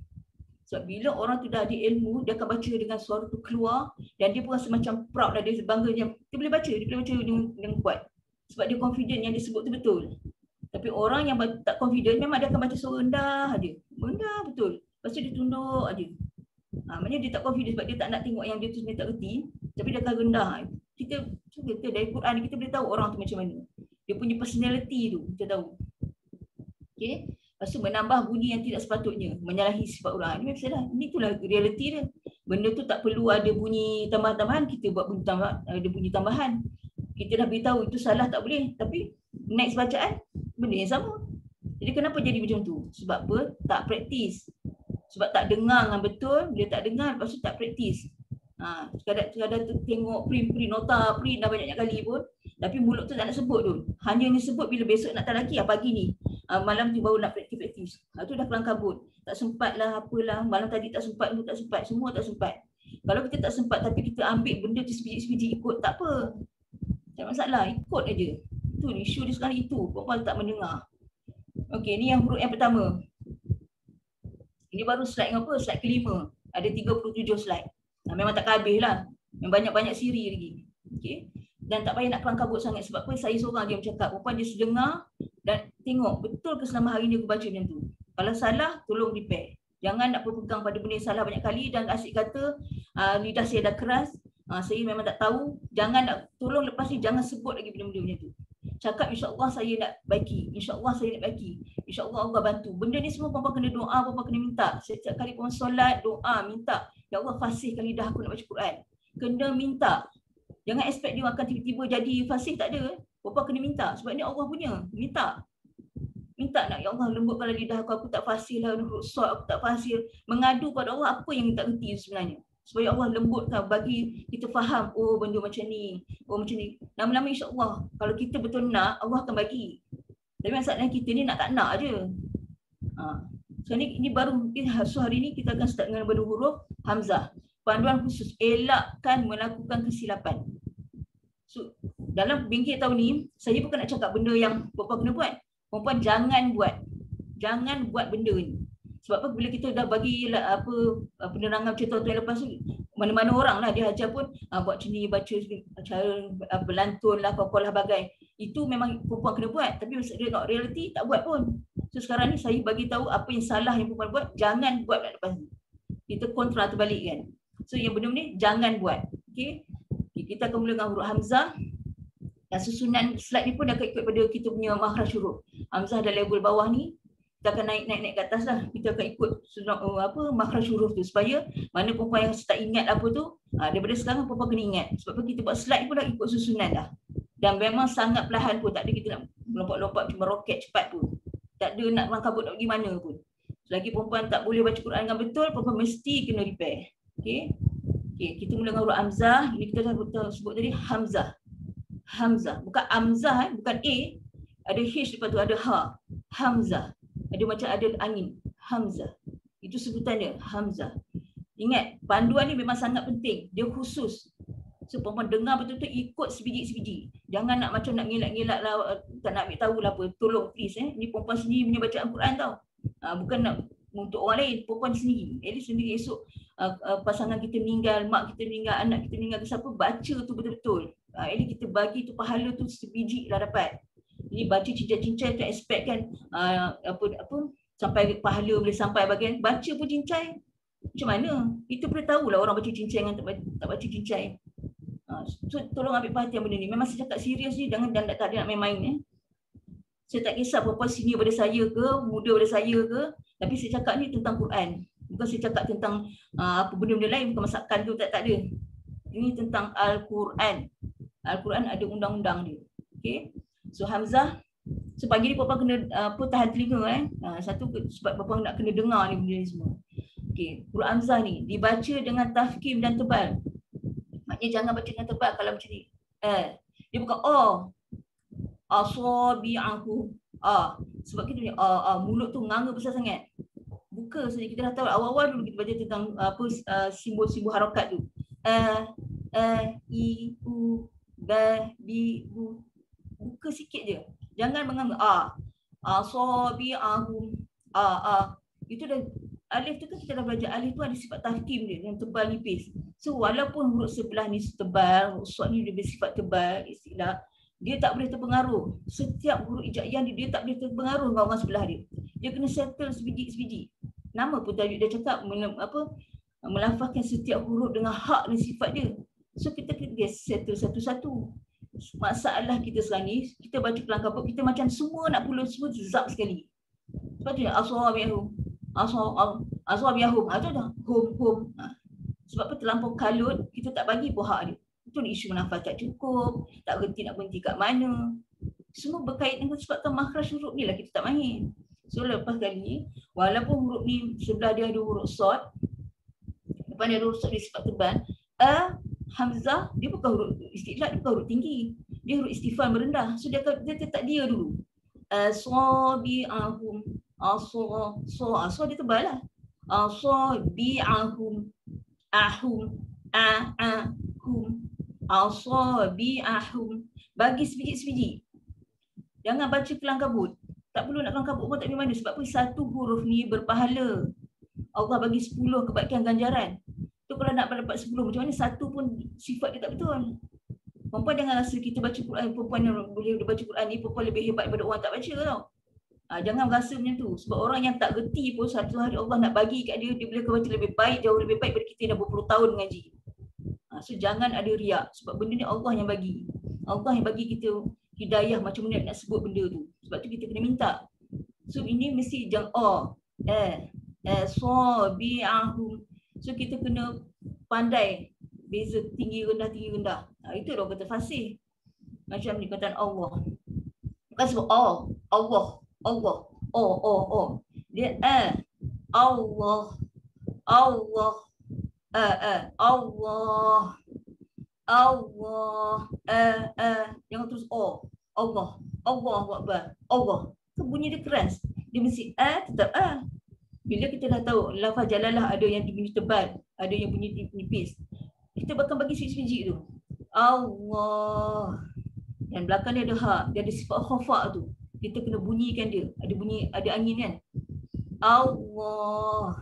Sebab bila orang tu dah ada ilmu, dia akan baca dengan suara tu keluar dan dia pun rasa macam proud lah, dia bangga dia boleh baca dengan kuat. Sebab dia confident yang dia sebut tu betul. Tapi orang yang tak confident memang dia akan baca suara rendah aja. Rendah betul. Lepas tu dia tunduk aja. Maknanya dia tak confident sebab dia tak nak tengok yang dia tu sebenarnya tak reti, tapi dia akan rendah. Kita dari Quran kita boleh tahu orang tu macam mana. Dia punya personality tu kita tahu. Okey. Lepas tu menambah bunyi yang tidak sepatutnya, menyalahi sifat orang. Ini masalah. Ini itulah realiti dia. Benda tu tak perlu ada bunyi tambahan-tambahan, kita buat bunyi ada bunyi tambahan. Kita dah beritahu itu salah tak boleh, tapi next bacaan benda yang sama. Jadi kenapa jadi macam tu? Sebab apa? Tak praktis. Sebab tak dengar dengan betul, dia tak dengar, lepas tu tak praktis. Sekadar tengok print nota, print dah banyak kali pun, tapi mulut tu tak nak sebut tu. Hanya sebut bila besok nak talaki, pagi ni. Malam tu baru nak praktis. Tu dah kelang kabut. Tak sempat lah, apalah. Malam tadi tak sempat, semua tak sempat. Kalau kita tak sempat tapi kita ambil benda tu sebiji-sebiji ikut, tak apa. Tak masalah, ikut aja. Itu isu dia sekarang itu, perempuan tak mendengar. Okey, ni yang huruf yang pertama. Ini baru slide apa? Slide kelima. Ada 37 slide. Memang tak habis lah. Memang banyak-banyak siri lagi. Okay. Dan tak payah nak kelang kabut sangat. Sebab apa? Saya seorang je bercakap. Perempuan dia sedengar dan tengok betul ke selama hari ni aku baca macam tu. Kalau salah, tolong repair. Jangan nak berpegang pada benda yang salah banyak kali dan asyik kata lidah saya dah keras, saya memang tak tahu. Jangan nak, tolong lepas ni jangan sebut lagi benda-benda macam tu. Cakap insya-Allah saya nak baiki. Insya-Allah saya nak baiki. Insya-Allah Allah bantu. Benda ni semua perempuan kena doa, perempuan kena minta. Setiap kali perempuan solat, doa, minta. Ya Allah fasihkan lidah aku nak baca Quran. Kena minta. Jangan expect dia akan tiba-tiba jadi fasih, tak ada. Perempuan kena minta. Sebab ni Allah punya. Minta. Minta nak, ya Allah lembutkanlah lidah aku tak fasih lah, huruf short aku tak fasih. Mengadu pada Allah apa yang tak reti sebenarnya. Supaya Allah lembutkan, bagi kita faham, oh benda macam ni, oh macam ni. Lama-lama insya-Allah kalau kita betul nak, Allah akan bagi. Tapi masalahnya kita ni nak tak nak aje. So ini baru hari ni kita akan start dengan berhuruf hamzah. Panduan khusus, elakkan melakukan kesilapan. So dalam bingkit tahun ni, saya bukan nak cakap benda yang perempuan kena buat. Perempuan jangan buat. Jangan buat benda ni. Sebab apa, bila kita dah bagi penerangan cerita tu yang lepas tu, mana-mana orang lah dia ajar pun buat macam ni, baca cara berlantun lah, apa-apa lah bagai. Itu memang perempuan kena buat, tapi dia nak reality tak buat pun. So sekarang ni saya bagi tahu apa yang salah yang perempuan buat, jangan buat lepas ni. Kita kontra terbalik kan. So yang benda ni jangan buat. Okey. Kita akan mula dengan huruf hamzah. Dan susunan slide ni pun akan ikut pada kita punya makhraj huruf. Hamzah dah level bawah ni, kita akan naik ke atas lah. Kita akan ikut makhraj huruf tu supaya mana perempuan yang tak ingat apa tu, daripada sekarang perempuan kena ingat. Sebab apa, kita buat slide pun dah ikut susunan dah. Dan memang sangat perlahan pun, tak ada kita nak lompat-lompat cuma roket cepat pun. Tak ada nak rangkabut nak pergi mana pun. Selagi perempuan tak boleh baca Quran dengan betul, perempuan mesti kena repair. Okey. Okey, kita mula dengan huruf hamzah. Ini kita dah sebut tadi hamzah. Hamzah, bukan amzah, bukan A. Ada H lepas tu ada ha. Hamzah. Ada macam ada angin. Hamzah. Itu sebutannya, hamzah. Ingat, panduan ni memang sangat penting. Dia khusus. So perempuan dengar betul-betul ikut sebiji-sebiji. Jangan nak macam nak ngelak-ngelak lah, tak nak ambil tahu lah apa. Tolong please. Ni perempuan sendiri punya bacaan Quran tau. Bukan nak untuk orang lain, perempuan sendiri. At least sendiri esok pasangan kita meninggal, mak kita meninggal, anak kita meninggal, siapa baca tu betul-betul. Ini kita bagi tu pahala tu sebiji lah dapat. Ini baca cincai-cincai tu expect kan sampai pahala boleh sampai bagian baca pun cincai. Macam mana? Kita boleh tahulah orang baca cincai dengan tak baca cincai. So tolong ambil perhatian benda ni. Memang saya cakap serius ni, jangan tak ada nak main-main. Saya tak kisah perempuan senior pada saya ke, muda pada saya ke, tapi saya cakap ni tentang Quran. Bukan saya cakap tentang apa benda-benda lain, bukan masakan tu, tak ada. Ini tentang Al-Quran. Al-Quran ada undang-undang dia. Okey. So Hamzah, so pagi ni perempuan kena tahan telinga satu sebab perempuan nak kena dengar ni benda ni semua. Okey, huruf Hamzah ni dibaca dengan tafkhim dan tebal. Maknanya jangan baca dengan tebal kalau macam ni. Dia bukan asabi'ahu. Sebab kita punya mulut tu nganga besar sangat. Buka saja, kita dah tahu awal-awal dulu kita baca tentang simbol-simbol harakat tu. I, u, ba, bi, bu. Buka sikit je. Jangan menganga asabi'ahu. Itu dah alif tu kan kita dah belajar, alif tu ada sifat tafkhim dia yang tebal nipis. So walaupun huruf sebelah ni tebal, huruf shad ni dia bersifat tebal, istilah, dia tak boleh terpengaruh. Setiap huruf hijaiyah dia tak boleh terpengaruh dengan orang sebelah dia. Dia kena settle sebiji-sebiji. Nama pun tajuk dia cakap melafazkan setiap huruf dengan hak dan sifat dia. So kita kena settle satu-satu. Masalah kita sekarang ni, kita baca kelam kabut, kita macam semua nak puluh semua zap sekali. Sebab tu asawabiyahum. Asawabiyahum. Itu dah hum. Sebab apa terlampau kalut, kita tak bagi pun hak dia. Itu isu nafas tak cukup, tak nak berhenti kat mana. Semua berkait dengan sebabkan makhraj huruf ni lah kita tak main. So lepas kali, walaupun huruf ni sebelah dia ada huruf shad, depan dia ada huruf shad dia sifat tebal, Hamzah, dia bukan huruf istilah, dia bukan huruf tinggi. Dia huruf istifham merendah. So dia tak dia dulu. Asabi'ahum. So dia tebal lah. Asabi'ahum. Ahum. Ahum. Asabi'ahum. Bagi sebiji-sebiji. Jangan baca kelang kabut. Tak perlu nak kelang kabut pun tak boleh mana. Sebab satu huruf ni berpahala. Allah bagi 10 kebaikan ganjaran. Tu kalau nak dapat 10, macam mana satu pun sifat dia tak betul. Perempuan jangan rasa kita baca Quran, perempuan yang boleh baca Quran ni, perempuan lebih hebat daripada orang tak baca tau. Jangan rasa macam tu. Sebab orang yang tak gerti pun satu hari Allah nak bagi kat dia, dia boleh baca lebih baik, jauh lebih baik daripada kita yang dah berpuluh tahun mengaji. So jangan ada riak. Sebab benda ni Allah yang bagi. Allah yang bagi kita hidayah macam mana nak sebut benda tu. Sebab tu kita kena minta. So ini mesti jangan sabi'ahum. So kita kena pandai beza tinggi rendah. Itu orang kata fasih. Macam ni kataan Allah. Bukan sebut Allah. Dia Allah. Jangan terus Allah. Allah. So, bunyi dia keras. Dia mesti tetap Bila kita dah tahu lafaz jalalah ada yang bunyi tebal, ada yang bunyi nipis, kita bakal bagi sebiji tu. Allah. Dan belakang dia ada hak, dia ada sifat khafa tu. Kita kena bunyikan dia. Ada bunyi, ada angin kan. Allah.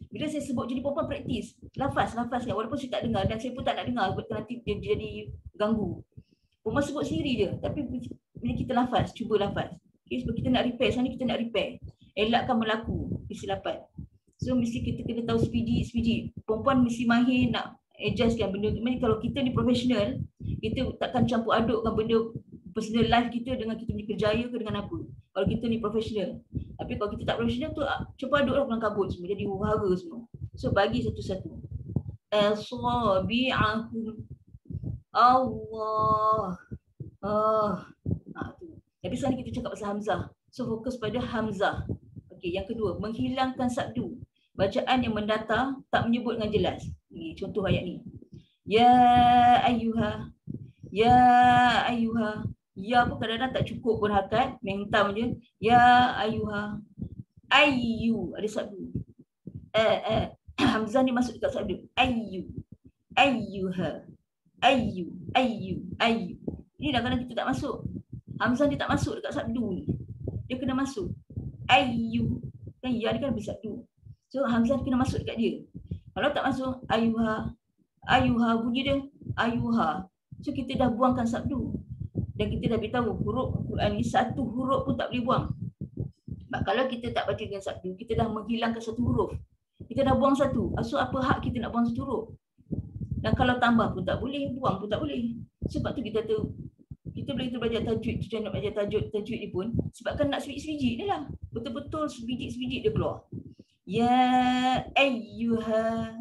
Bila saya sebut jadi perempuan praktis, lafaz kan. Walaupun saya tak dengar dan saya pun tak nak dengar, nanti dia jadi ganggu. Perempuan sebut sendiri je. Tapi bila kita lafaz, cuba lafaz. Okay, sebab kita nak repair, sekarang ni kita nak repair. Elakkan berlaku kesilapan. So mesti kita kena tahu sebiji. Perempuan mesti mahir nak adjustkan benda tu. Kalau kita ni profesional, kita takkan campur adukkan benda personal life kita dengan kita punya kerjaya ke dengan apa. Kalau kita ni profesional. Tapi kalau kita tak profesional tu, campur aduklah kelang kabut semua. Jadi huru-hara semua. So bagi satu-satu. Asabi'ahum. Allah. Tu. Tapi sekarang kita cakap pasal Hamzah. So fokus pada Hamzah. Okey, yang kedua, menghilangkan sabdu. Bacaan yang mendatar tak menyebut dengan jelas. Ini contoh ayat ni. Ya ayyuha. Ya pun kadang-kadang tak cukup pun harakat, menghentam je. Ya ayyuha. Ayyu ada sabdu. Hamzah ni masuk dekat sabdu. Ayyu. Ayyuha. Ayyu. Ini kadang-kadang kita tak masuk. Hamzah dia tak masuk dekat sabdu ni. Dia kena masuk. Ayyu. Kan ya dia kan bersabdu. So Hamzah kena masuk dekat dia. Kalau tak masuk, ayuha bunyi dia, ayuha. So kita dah buangkan sabdu. Dan kita dah beritahu huruf Quran ni satu huruf pun tak boleh buang. Sebab kalau kita tak baca dengan sabdu, kita dah menghilangkan satu huruf. Kita dah buang satu. So apa hak kita nak buang satu huruf? Dan kalau tambah pun tak boleh, buang pun tak boleh. Sebab tu kita tu kita boleh belajar tajwid, kita nak belajar tajwid ni pun sebabkan nak sebiji-sebiji dia lah. Betul-betul sebiji-sebiji dia keluar. Ya ayyuha.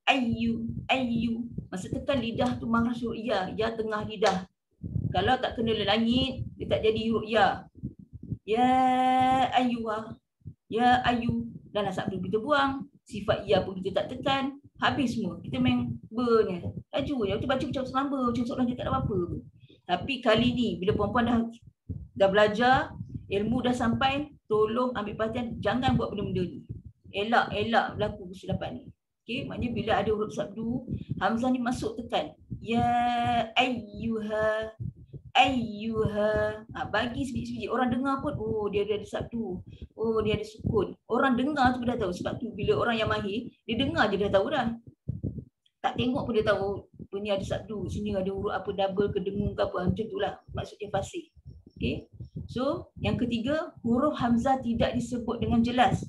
Ayyu. Masa tekan lidah tu makhraj huruf ya. Ya tengah lidah. Kalau tak kena langit, dia tak jadi huruf ya. Ya ayyuha. Ya ayu. Dalam sabdu kita buang. Sifat ya pun kita tak tekan. Habis semua. Kita main ber ni. Laju je. Kita baca macam selamba. Macam soalan dia tak ada apa-apa. Tapi kali ni, bila perempuan dah belajar, ilmu dah sampai, tolong ambil perhatian. Jangan buat benda-benda ni. Elak berlaku kesilapan ni. Okay, maknanya bila ada huruf sabdu, hamzah ni masuk tekan. Ya ayyuha. Ayyuha. Bagi sebiji-sebiji. Orang dengar pun, oh dia ada sabdu. Oh dia ada sukun. Orang dengar tu dah tahu. Sebab tu bila orang yang mahir, dia dengar je dah tahu dah. Tak tengok pun dia tahu, ni ada sabdu. Sini ada huruf apa, double ke dengung ke apa. Macam itulah maksudnya fasih. Okay. So yang ketiga, huruf hamzah tidak disebut dengan jelas.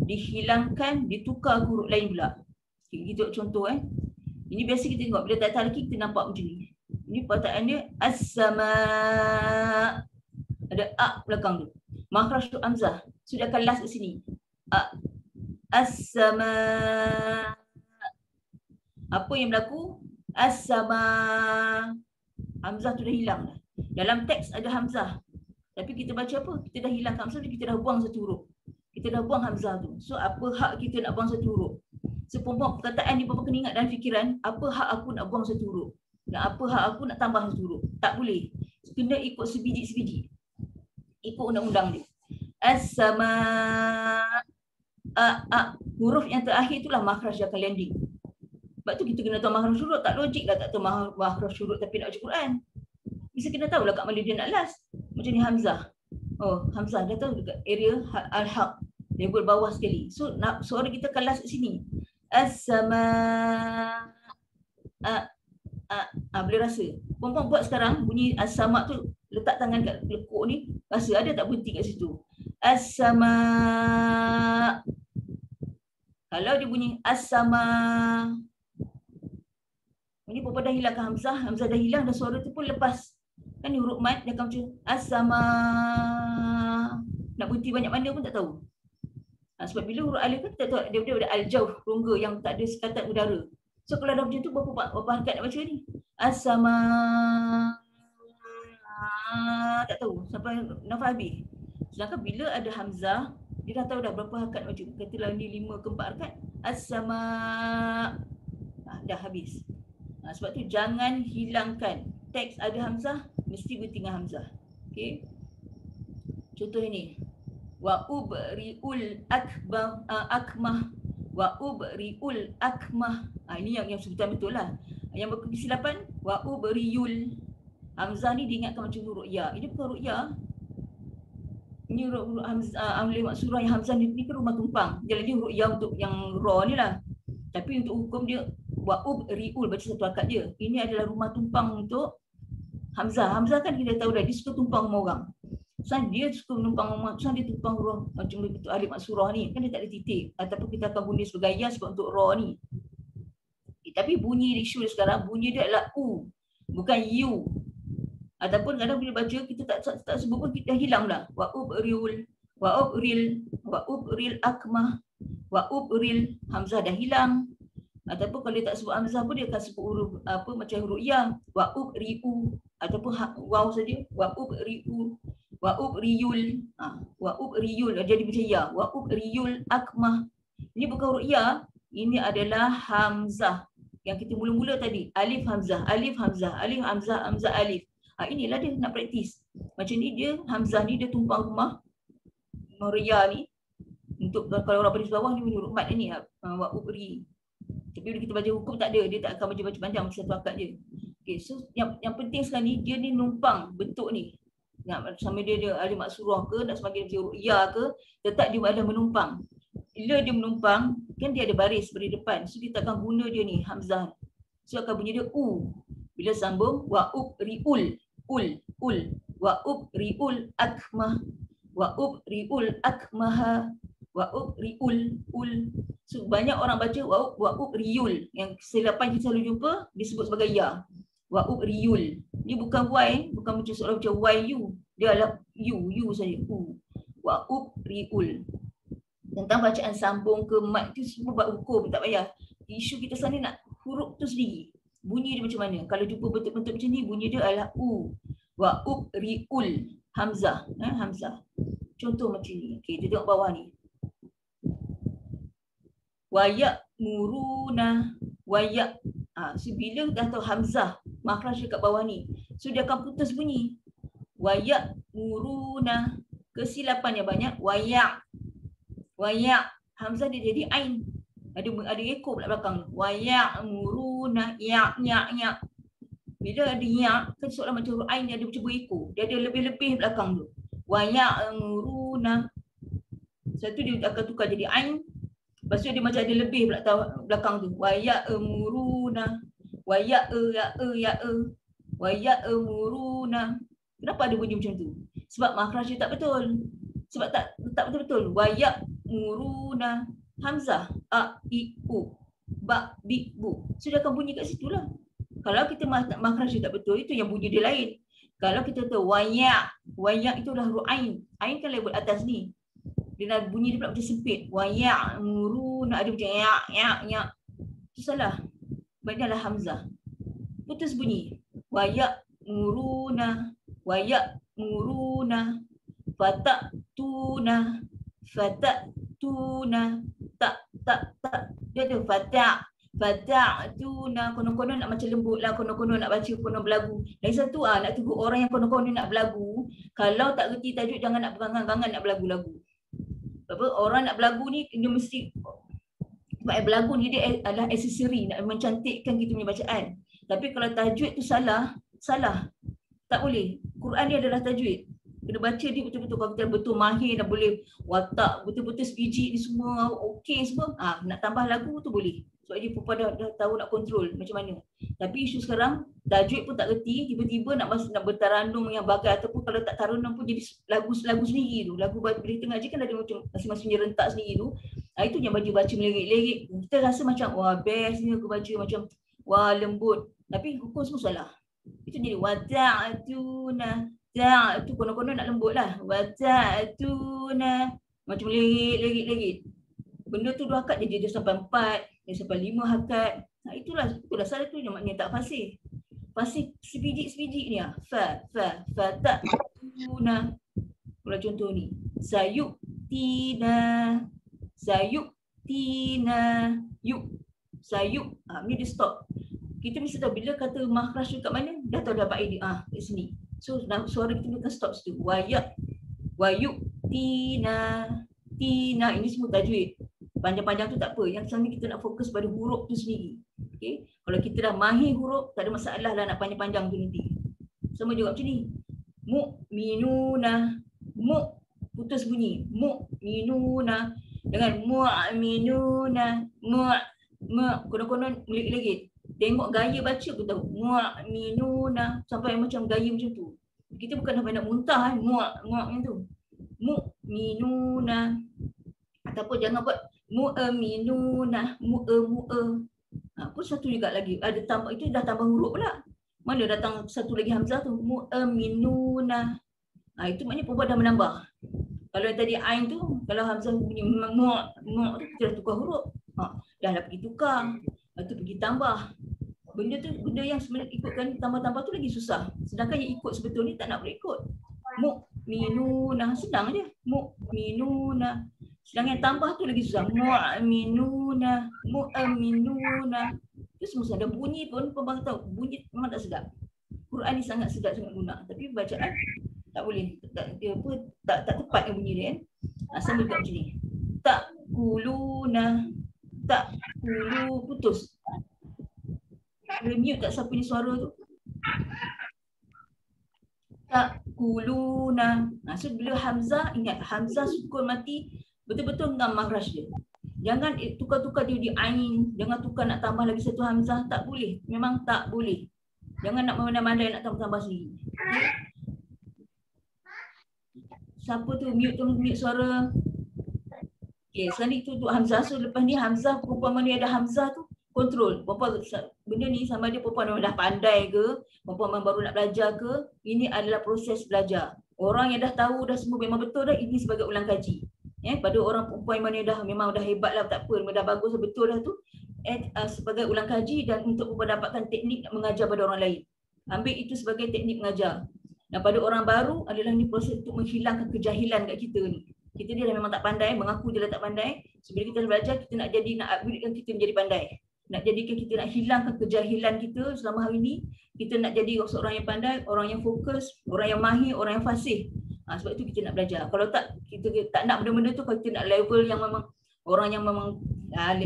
Dihilangkan, ditukar huruf lain pula. Okay, kita contoh Ini biasa kita tengok. Bila tak talqi kita nampak macam ni. Ini perkataannya as-sama. Ada a belakang tu. Makhraj tu hamzah. Sudah akan last kat sini. As-sama. Apa yang berlaku? As-sama. Hamzah tu dah hilang dah. Dalam teks ada hamzah. Tapi kita baca apa? Kita dah hilang hamzah, kita dah buang satu huruf. Kita dah buang hamzah tu. So apa hak kita nak buang satu huruf? So perkataan ni Bapa kena ingat dalam fikiran, apa hak aku nak buang satu huruf? Dan apa hak aku nak tambah satu huruf? Tak boleh. Kena ikut sebiji-sebiji. Ikut undang-undang dia. As-sama. Huruf yang terakhir itulah makhraj yang akan landing. Sebab tu kita kena tahu makhraj huruf. Tak logik lah tak tahu makhraj huruf tapi nak baca Quran. Bisa kena tahu lah kat mana dia nak last. Macam ni hamzah. Oh, hamzah dah tahu dekat area al-haq. Label bawah sekali. So suara kita akan last kat sini. As-sama. Boleh rasa. Perempuan buat sekarang bunyi as-sama tu, letak tangan kat lekuk ni, rasa ada tak berhenti kat situ? As-sama. Kalau dia bunyi as-sama, ini perempuan dah hilangkan hamzah, hamzah dah hilang dan suara tu pun lepas. Kan huruf mat dia akan macam as-sama. Nak berhenti banyak mana pun tak tahu. Sebab bila huruf alif kan kita tahu dia ada al-jauh, rongga yang tak ada sekatan udara. So kalau dah macam tu berapa harakat nak baca ni? As-sama. Tak tahu sampai nafas habis. Sedangkan bila ada hamzah, dia dah tahu dah berapa harakat baca. Katalah ni 5 ke 4 harakat. As-sama. Dah habis. Sebab tu jangan hilangkan. Teks ada hamzah, mesti bertinggal hamzah. Okey. Contoh ini. Wa ubri'ul akmah. Wa ubri'ul akmah. Ini yang sebutan betul lah. Yang berkesilapan wa ubri'ul. Hamzah ni diingatkan macam huruf ya. Ini bukan huruf ya. Ini huruf hamzah amli maksurah yang hamzah ni kan rumah tumpang. Jadi huruf ya untuk yang ra ni lah. Tapi untuk hukum dia wa ubri'ul baca satu akad dia. Ini adalah rumah tumpang untuk hamzah. Hamzah kan kita tahu dah dia suka tumpang rumah orang. Dia suka menumpang rumah, dia tumpang huruf macam bentuk alif maksurah ni. Kan dia tak ada titik. Ataupun kita akan guna sebagai ya sebab untuk ra ni. Tapi bunyi isu sekarang, bunyi dia adalah u. Bukan u. Ataupun kadang bila baca kita tak sebut pun kita hilang lah. Wa ubriul, wa ubril akmah, wa ubril, hamzah dah hilang. Ataupun kalau dia tak sebut hamzah pun dia akan sebut huruf apa macam huruf ya. Wa ubriu ataupun waw saja. Wa ubriu, wa ubriul. Wa ubriul jadi macam ya. Wa ubriul akmah. Ini bukan huruf ya, ini adalah hamzah. Yang kita mula-mula tadi, alif hamzah, alif hamzah, alif hamzah, hamzah alif. Inilah dia nak praktis. Macam ni dia hamzah ni dia tumpang rumah Maria ni. Untuk kalau orang pada bawah ni huruf mat ni wa ubri. Tapi bila kita baca hukum tak ada, dia tak akan baca panjang macam satu akad je. Okey, so yang penting sekarang ni dia ni numpang bentuk ni. Sama dia alif maksurah ke nak sebagai huruf ya ke, tetap dia ada menumpang. Bila dia menumpang, kan dia ada baris beri depan. So kita akan guna dia ni hamzah. So akan bunyi dia u. Bila sambung wa ubriul, ul, wa ubriul akmah, wa ubriul akmaha, wa ubriul ul. So banyak orang baca wa ubriul. Yang kesilapan kita selalu jumpa disebut sebagai ya. Wa ubriul. Ni bukan y, bukan macam seorang macam yu. Dia adalah u saja. U. Wa ubriul. Tentang bacaan sambung ke mat tu semua buat hukum, tak payah. Isu kita sekarang ni nak huruf tu sendiri. bunyi dia macam mana? Kalau jumpa bentuk-bentuk macam ni, bunyi dia adalah u. Wa ubriul hamzah. Hamzah. Contoh macam ni. Okey, kita tengok bawah ni. Wa ya'muruna wa ya. So bila dah tahu hamzah, makhraj dekat bawah ni, so dia akan putus bunyi. Wa ya'muruna. Kesilapan yang banyak. Wa ya. Wa ya. Hamzah dia jadi ain. Ada ekor pula belakang. Wa ya'muruna ya. Bila ada ya, kan seolah macam huruf ain dia ada macam berekor. Dia ada lebih-lebih belakang tu. Wa ya'muruna. Satu dia akan tukar jadi ain. Lepas tu dia macam ada lebih belakang tu. Wa ya'muruna. Wa wa ya'muruna. Kenapa ada bunyi macam tu? Sebab makhraj dia tak betul. Sebab tak betul-betul. Wa ya'muruna. Hamzah. A, I, U. Ba, Bi, Bu. So dia akan bunyi kat situ lah. Kalau kita makhraj dia tak betul, itu yang bunyi dia lain. Kalau kita tahu wa ya' itu dah huruf ain. Ain kan level atas ni. Dia dah bunyi dia pula macam sempit. Wa ya'muruna. Ada macam ya. Itu salah. Baiklah hamzah. Putus bunyi. Wa ya'muruna. Wa ya'muruna. Fatatuna. Tak. Dia ada fata'tuna. Konon-konon nak macam lembut lah. Konon-konon nak baca, konon berlagu. Lagi satu nak tegur orang yang konon-konon nak berlagu. Kalau tak reti tajuk, jangan nak berangan-angan nak berlagu-lagu. Apa orang nak berlagu ni dia mesti sebab berlagu ni dia adalah aksesori nak mencantikkan kita punya bacaan. Tapi kalau tajwid tu salah. Tak boleh. Quran ni adalah tajwid. Kena baca dia betul-betul. Kalau kita betul mahir dah boleh watak betul-betul sebiji ni semua okey semua. Nak tambah lagu tu boleh. Sebab dia perempuan dah tahu nak kontrol macam mana. Tapi isu sekarang tajwid pun tak reti, tiba-tiba nak bertaranum yang bagai ataupun kalau tak taranum pun jadi lagu sendiri tu. Lagu boleh tengah je kan ada macam masing-masing rentak sendiri tu. Itu yang baca melirik-lirik. Kita rasa macam wah bestnya aku baca macam wah lembut. Tapi hukum semua salah. Itu jadi wata'tuna. Tu konon-konon nak lembut lah. Wata'tuna. Macam lirik. Benda tu 2 hakat dia sampai 4, dia sampai 5 hakat. Itulah salah tu yang maknanya tak fasih. Fasih sebiji ni lah. Fata'tuna. Kalau contoh ni. Sayu'tina. Yuk. Ni dia stop. Kita mesti tahu bila kata makhraj tu kat mana, dah tahu dapat idea. Kat sini. So suara kita akan stop situ. Wa yu'tina. Ini semua tajwid. Panjang-panjang tu tak apa. Yang sekarang ni kita nak fokus pada huruf tu sendiri. Okay? Kalau kita dah mahir huruf, tak ada masalah lah nak panjang-panjang tu nanti. Sama juga macam ni. Mu'minuna. Putus bunyi. Mu'minuna. Dengan mu'minuna. Konon-konon melik-legit. Tengok gaya baca pun tahu. Mu'minuna. Sampai macam gaya macam tu. Kita bukan nak muntah macam tu. Mu'minuna. Ataupun jangan buat mu'minuna. Pun satu juga lagi. Ada tambah, itu dah tambah huruf pula. Mana datang satu lagi hamzah tu? Mu'minuna. Itu maknanya perempuan dah menambah. Kalau yang tadi ain tu, kalau hamzah bunyi mu' tu kita dah tukar huruf. Dah pergi tukar. Lepas tu pergi tambah. Benda yang sebenarnya ikutkan tambah-tambah tu lagi susah. Sedangkan yang ikut sebetulnya tak nak boleh ikut. Mu'minuna. Senang je. Mu'minuna. Sedangkan yang tambah tu lagi susah. Mu'minuna. Itu semua ada bunyi pun pembang tahu. Bunyi memang tak sedap. Quran ni sangat sedap, sangat guna. Tapi bacaan tak boleh. Tak tepat yang bunyi dia kan. Sama juga macam ni. Putus. Dia mute tak siapa ni suara tu. Takuluna. So bila hamzah, ingat hamzah sukun mati betul-betul dengan makhraj dia. Jangan tukar-tukar dia di ain, jangan tukar nak tambah lagi satu hamzah, tak boleh. Memang tak boleh. Jangan nak memandai-mandai nak tambah sendiri. Okay? Siapa tu mute suara? Okay, sekarang ni tu untuk hamzah. So lepas ni hamzah, perempuan mana ada hamzah tu kontrol. Perempuan benda ni sama ada perempuan dah pandai ke, perempuan baru nak belajar ke, ini adalah proses belajar. Orang yang dah tahu dah semua memang betul dah, ini sebagai ulang kaji. Pada orang perempuan mana dah memang dah hebat lah, tak apa, memang dah bagus betul dah tu, sebagai ulang kaji dan untuk mendapatkan teknik mengajar pada orang lain. Ambil itu sebagai teknik mengajar. Dan pada orang baru adalah ni proses untuk menghilangkan kejahilan kat kita ni. Kita dia memang tak pandai, mengaku dia tak pandai. Sebelum kita belajar, kita nak upgradekan kita menjadi pandai. Nak jadikan kita, nak hilangkan kejahilan kita selama hari ni. Kita nak jadi seorang yang pandai, orang yang fokus, orang yang mahir, orang yang fasih. Sebab itu kita nak belajar. Kalau tak, kita tak nak benda-benda tu, kalau kita nak level yang memang orang yang memang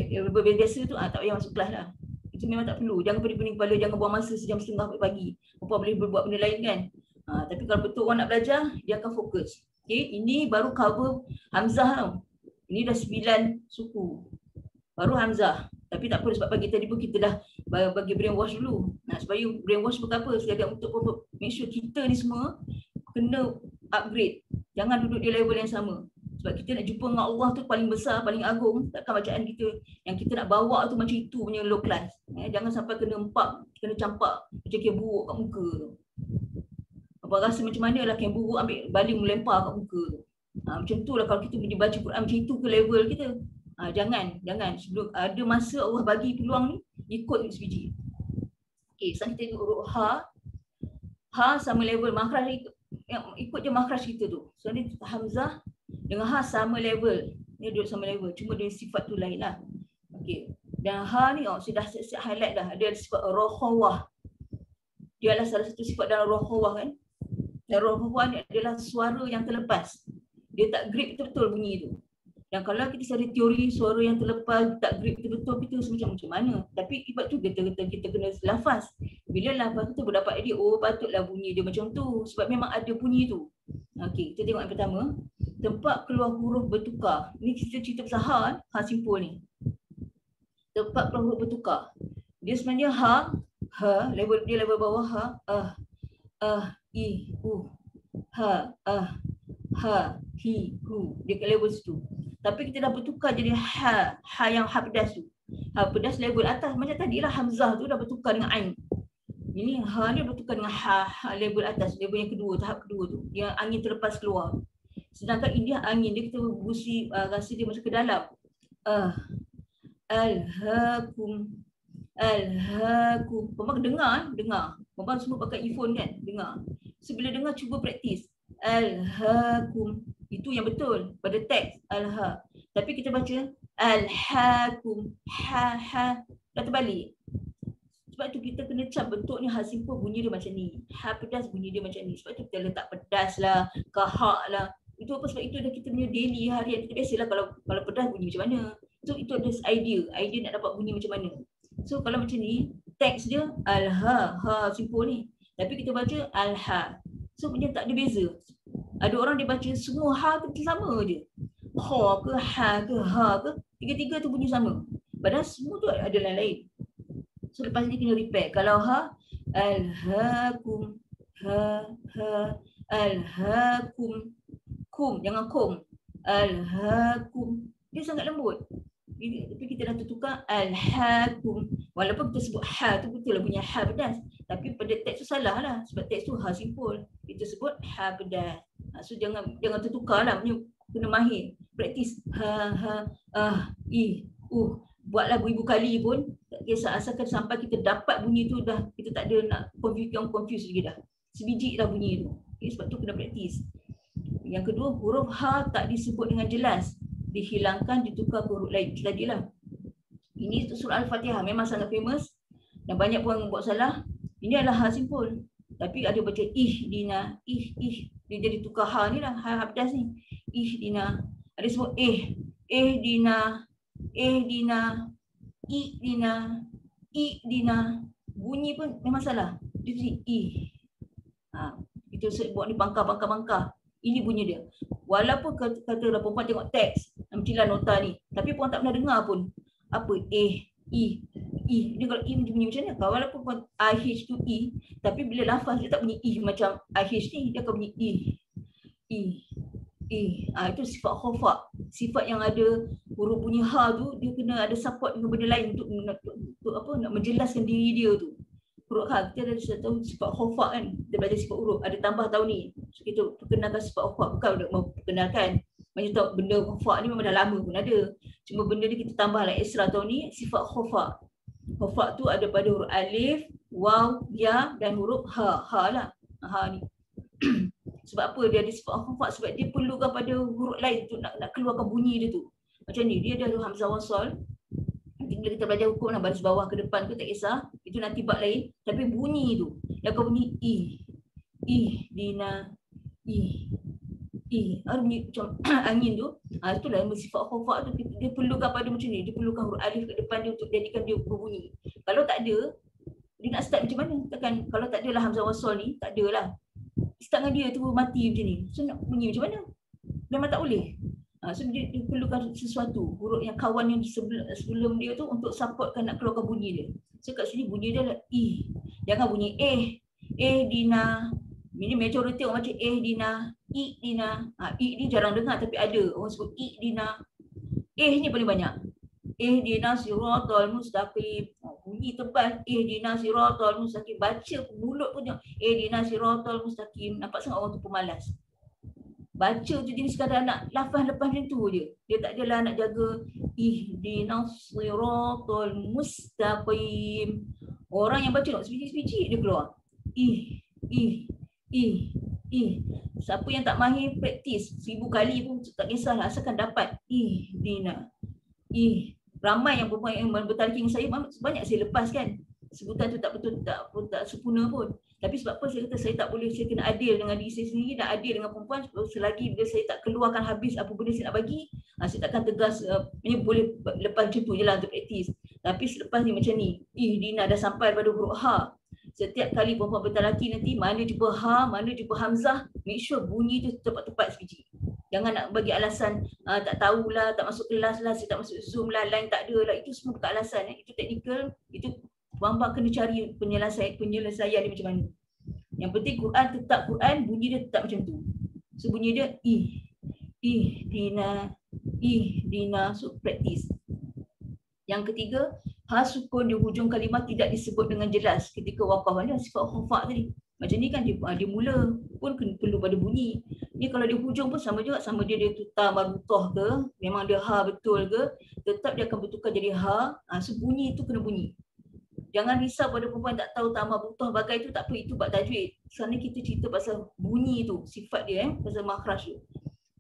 level biasa tu, tak payah masuk kelas lah. Itu memang tak perlu. Jangan pening-pening kepala, jangan buang masa sejam setengah pagi. Apa boleh berbuat benda lain kan. Tapi kalau betul orang nak belajar, dia akan fokus. Okay, ini baru cover Hamzah tau. Ini dah 9 suku. Baru Hamzah. Tapi tak apa, sebab pagi tadi pun kita dah bagi brainwash dulu. Supaya brainwash bukan apa, sekadar untuk make sure kita ni semua kena upgrade. Jangan duduk di level yang sama. Sebab kita nak jumpa dengan Allah tu paling besar, paling agung. Takkan bacaan kita yang kita nak bawa tu macam itu punya low class. Jangan sampai kena empak, kena campak macam kena buruk kat muka tu. Apa rasa macam mana lah kena buruk ambil baling melempar kat muka tu. Macam tu lah kalau kita pergi baca Quran macam itu ke level kita. Jangan. Sebelum ada masa Allah bagi peluang ni, ikut sebiji. Okay, sekarang kita tengok huruf ha. Ha sama level makhraj, ikut je makhraj kita tu. So ni Hamzah dengan ha sama level. Ni duduk sama level. Cuma dia sifat tu lain lah. Okay. Dan ha ni sudah siap highlight dah. Dia ada sifat rohawah. Dia adalah salah satu sifat dalam rohawah kan. Dan rohawah ni adalah suara yang terlepas. Dia tak grip betul-betul bunyi tu. Dan kalau kita cari teori suara yang terlepas, tak grip betul-betul, kita macam mana. Tapi sebab tu kita kena lafaz. Bila lafaz tu berdapat dia, patutlah bunyi dia macam tu. Sebab memang ada bunyi tu. Okey, kita tengok yang pertama. Tempat keluar huruf bertukar. Ni kita cerita pasal ha, ha simpul ni. Tempat keluar huruf bertukar. Dia sebenarnya ha, level dia level bawah ha, i, hu, ha, hi, hu. Dia ke level situ. Tapi kita dah bertukar jadi ha yang ha pedas tu. Ha pedas level atas macam tadilah Hamzah tu dah bertukar dengan ain. Ini ha ni bertukar dengan ha level atas, level yang kedua, tahap kedua tu. Yang angin terlepas keluar. Sedangkan ini angin dia kita busi rasa dia masuk ke dalam. Alhaakum. Puan dengar. Puan semua pakai earphone kan? Dengar. So bila dengar cuba praktis. Alhaakum. Itu yang betul pada teks alha. Tapi kita baca alhaakum. Ha dah terbalik. Sebab tu kita kena cap bentuknya ha simple bunyi dia macam ni. Ha pedas bunyi dia macam ni. Sebab tu kita letak pedas lah, kahak lah. Itu apa sebab itu dah kita punya daily harian kita biasalah kalau pedas bunyi macam mana. So itu ada idea nak dapat bunyi macam mana. So kalau macam ni teks dia alha, ha simple ni. Tapi kita baca alha. So dia tak ada beza. Ada orang dia baca semua ha tu sama je. Ha ke ha ke tiga-tiga tu bunyi sama. Padahal semua tu ada lain-lain. So lepas ni kena repair. Kalau ha alhaakum ha alhaakum kum jangan kum alhaakum. Dia sangat lembut. Tapi kita dah tertukar alhaakum. Walaupun kita sebut ha tu betul lah punya ha pedas. Tapi pada teks tu salah lah. Sebab teks tu ha simpul. Kita sebut ha pedas. So jangan tertukar lah. Kena mahir. Praktis i, buatlah beribu kali pun tak kisah, asalkan sampai kita dapat bunyi tu dah, kita tak ada nak confuse lagi dah. Sebiji dah bunyi tu. Okay, sebab tu kena praktis. Yang kedua, huruf ha tak disebut dengan jelas. Dihilangkan, ditukar ke huruf lain. Tadilah. Ini surah Al-Fatihah memang sangat famous dan banyak pun buat salah. Ini adalah ha simpul. Tapi ada baca ihdina, dia jadi tukar ha ni lah, ha pedas ni. Ihdina. Ada sebut ihdina, idina. Bunyi pun memang salah. Dia jadi kita buat ni bangka. Ini bunyi dia. Walaupun katalah perempuan tengok teks, ambillah nota ni. Tapi puan tak pernah dengar pun. Apa Ini kalau bunyi macam mana? Walaupun puan IH tu tapi bila lafaz dia tak bunyi macam IH ni, dia akan bunyi itu sifat khafak. Sifat yang ada huruf bunyi ha tu, dia kena ada support dengan benda lain untuk nak menjelaskan diri dia tu. Huruf ha, kita ada tahu sifat khafak kan. Kita belajar sifat huruf, ada tambah tahu ni. So kita perkenalkan sifat khafak, bukan untuk memperkenalkan. Macam tahu benda khufa ni memang dah lama pun ada. Cuma benda ni kita tambah lah extra tahun ni sifat khufa. Khufa tu ada pada huruf alif, waw, ya dan huruf ha. Ha lah. Ha ni. Sebab apa dia ada sifat khufa? Sebab dia perlukan pada huruf lain untuk nak keluarkan bunyi dia tu. Macam ni, dia ada hamzah wasal. Nanti bila kita belajar hukum lah, baris bawah ke depan ke tak kisah. Itu nanti bab lain. Tapi bunyi tu, dia akan bunyi dina, ada bunyi macam angin tu. Itulah yang bersifat khufa tu. Dia perlukan pada macam ni. Dia perlukan huruf alif kat depan dia untuk jadikan dia berbunyi. Kalau tak ada, dia nak start macam mana? Takkan, kalau tak ada lah hamzah wasal ni, tak ada lah. Start dengan dia tu mati macam ni. So nak bunyi macam mana? Memang tak boleh. So dia perlukan sesuatu, huruf yang kawan yang sebelum dia tu untuk supportkan nak keluarkan bunyi dia. So kat sini bunyi dia adalah Jangan bunyi dina. Ini majoriti orang macam dina, dina. I ni jarang dengar tapi ada. Orang sebut dina. Ni paling banyak. Dina siratal mustaqim. Bunyi tebal. Dina siratal mustaqim. Baca mulut pun tengok. Dina siratal mustaqim. Nampak sangat orang tu pemalas. Baca tu jenis sekadar nak lafaz lepas macam tu je. Dia tak adalah nak jaga ihdinas siratal mustaqim. Orang yang baca nak sebiji-sebiji dia keluar. Siapa yang tak mahir praktis 1000 kali pun tak kisahlah asalkan dapat ihdina. Ramai yang perempuan yang bertalqin saya banyak saya lepas kan. Sebutan tu tak betul, tak sempurna pun. Tapi sebab apa saya kata saya tak boleh, saya kena adil dengan diri saya sendiri dan adil dengan perempuan. Selagi bila saya tak keluarkan habis apa benda saya nak bagi, saya takkan tegas, boleh lepas macam tu je lah untuk praktis. Tapi selepas ni macam ni, Dina dah sampai pada huruf ha. Setiap kali perempuan bertalaki nanti, mana jumpa ha, mana jumpa hamzah, make sure bunyi tu tepat-tepat sebiji. Jangan nak bagi alasan, tak tahulah, tak masuk kelas lah, saya tak masuk Zoom lah, line tak ada lah. Itu semua bukan alasan. Itu teknikal, itu Bambang kena cari penyelesaian dia macam mana. Yang penting Quran tetap Quran, bunyi dia tetap macam tu. So bunyi dia dina, so practice. Yang ketiga, ha sukun di hujung kalimah tidak disebut dengan jelas ketika waqaf. Ada sifat khufa tadi. Macam ni kan dia mula pun perlu pada bunyi. Ni kalau di hujung pun sama juga, sama dia tu ta marbuthah ke, memang dia ha betul ke, tetap dia akan bertukar jadi ha. So bunyi tu kena bunyi. Jangan risau pada perempuan tak tahu tamah butuh bagai tu, tak apa, itu bab tajwid. Sekarang kita cerita pasal bunyi tu, sifat dia pasal makhraj tu.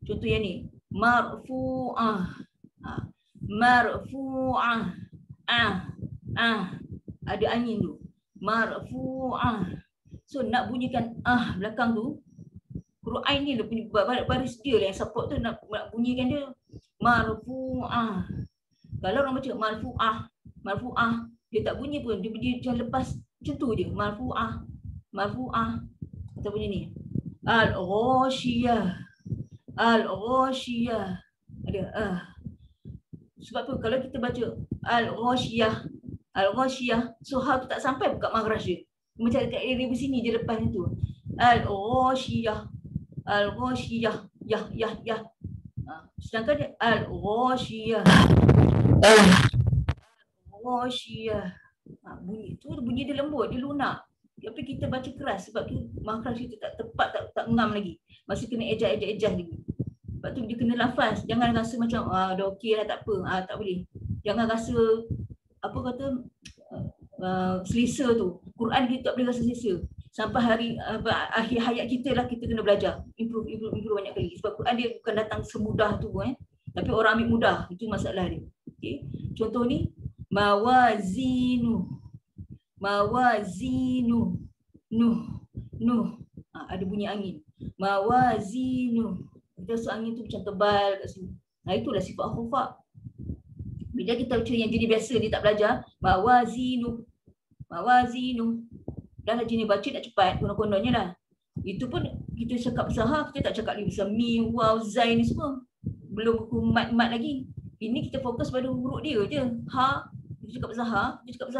Contoh yang ni, marfu'ah. Marfu'ah. Ada angin tu. Marfu'ah. So nak bunyikan belakang tu, huruf ain ni baris dia lah yang support tu, nak bunyikan dia marfu'ah. Kalau orang baca marfu'ah, dia tak bunyi pun, dia macam lepas macam tu je. Marfu'ah. Kita bunyi ni. Al-ghashiyah. Ada Sebab apa? Kalau kita baca Al-ghashiyah, so ha tu tak sampai buka makhraj dia. Macam dekat area di sini je lepas tu. Al-ghashiyah. Yah. Sedangkan dia al-ghashiyah. Bunyi tu, bunyi dia lembut, dia lunak. Tapi kita baca keras sebab makhraj kita tak tepat, tak ngam lagi. Masih kena ejah lagi. Sebab tu dia kena lafaz. Jangan rasa macam dah okey lah, tak apa. Tak boleh. Jangan rasa selesa tu. Quran kita tak boleh rasa selesa. Sampai akhir hayat kita lah kita kena belajar. Improve banyak kali. Sebab Quran dia bukan datang semudah tu tapi orang ambil mudah. Itu masalah dia. Okay. Contoh ni mawazinu. Nuh. Ada bunyi angin. Mawazinu. Kita angin tu macam tebal kat sini. Itulah sifat khufa. Bila kita baca yang jenis biasa ni tak belajar, mawazinu. Dah lah jenis baca tak cepat, konon-kononnya lah. Itu pun kita cakap besar, kita tak cakap lagi besar mim, waw, zai ni semua. Belum mat lagi. Ini kita fokus pada huruf dia je. Ha, kita cakap besar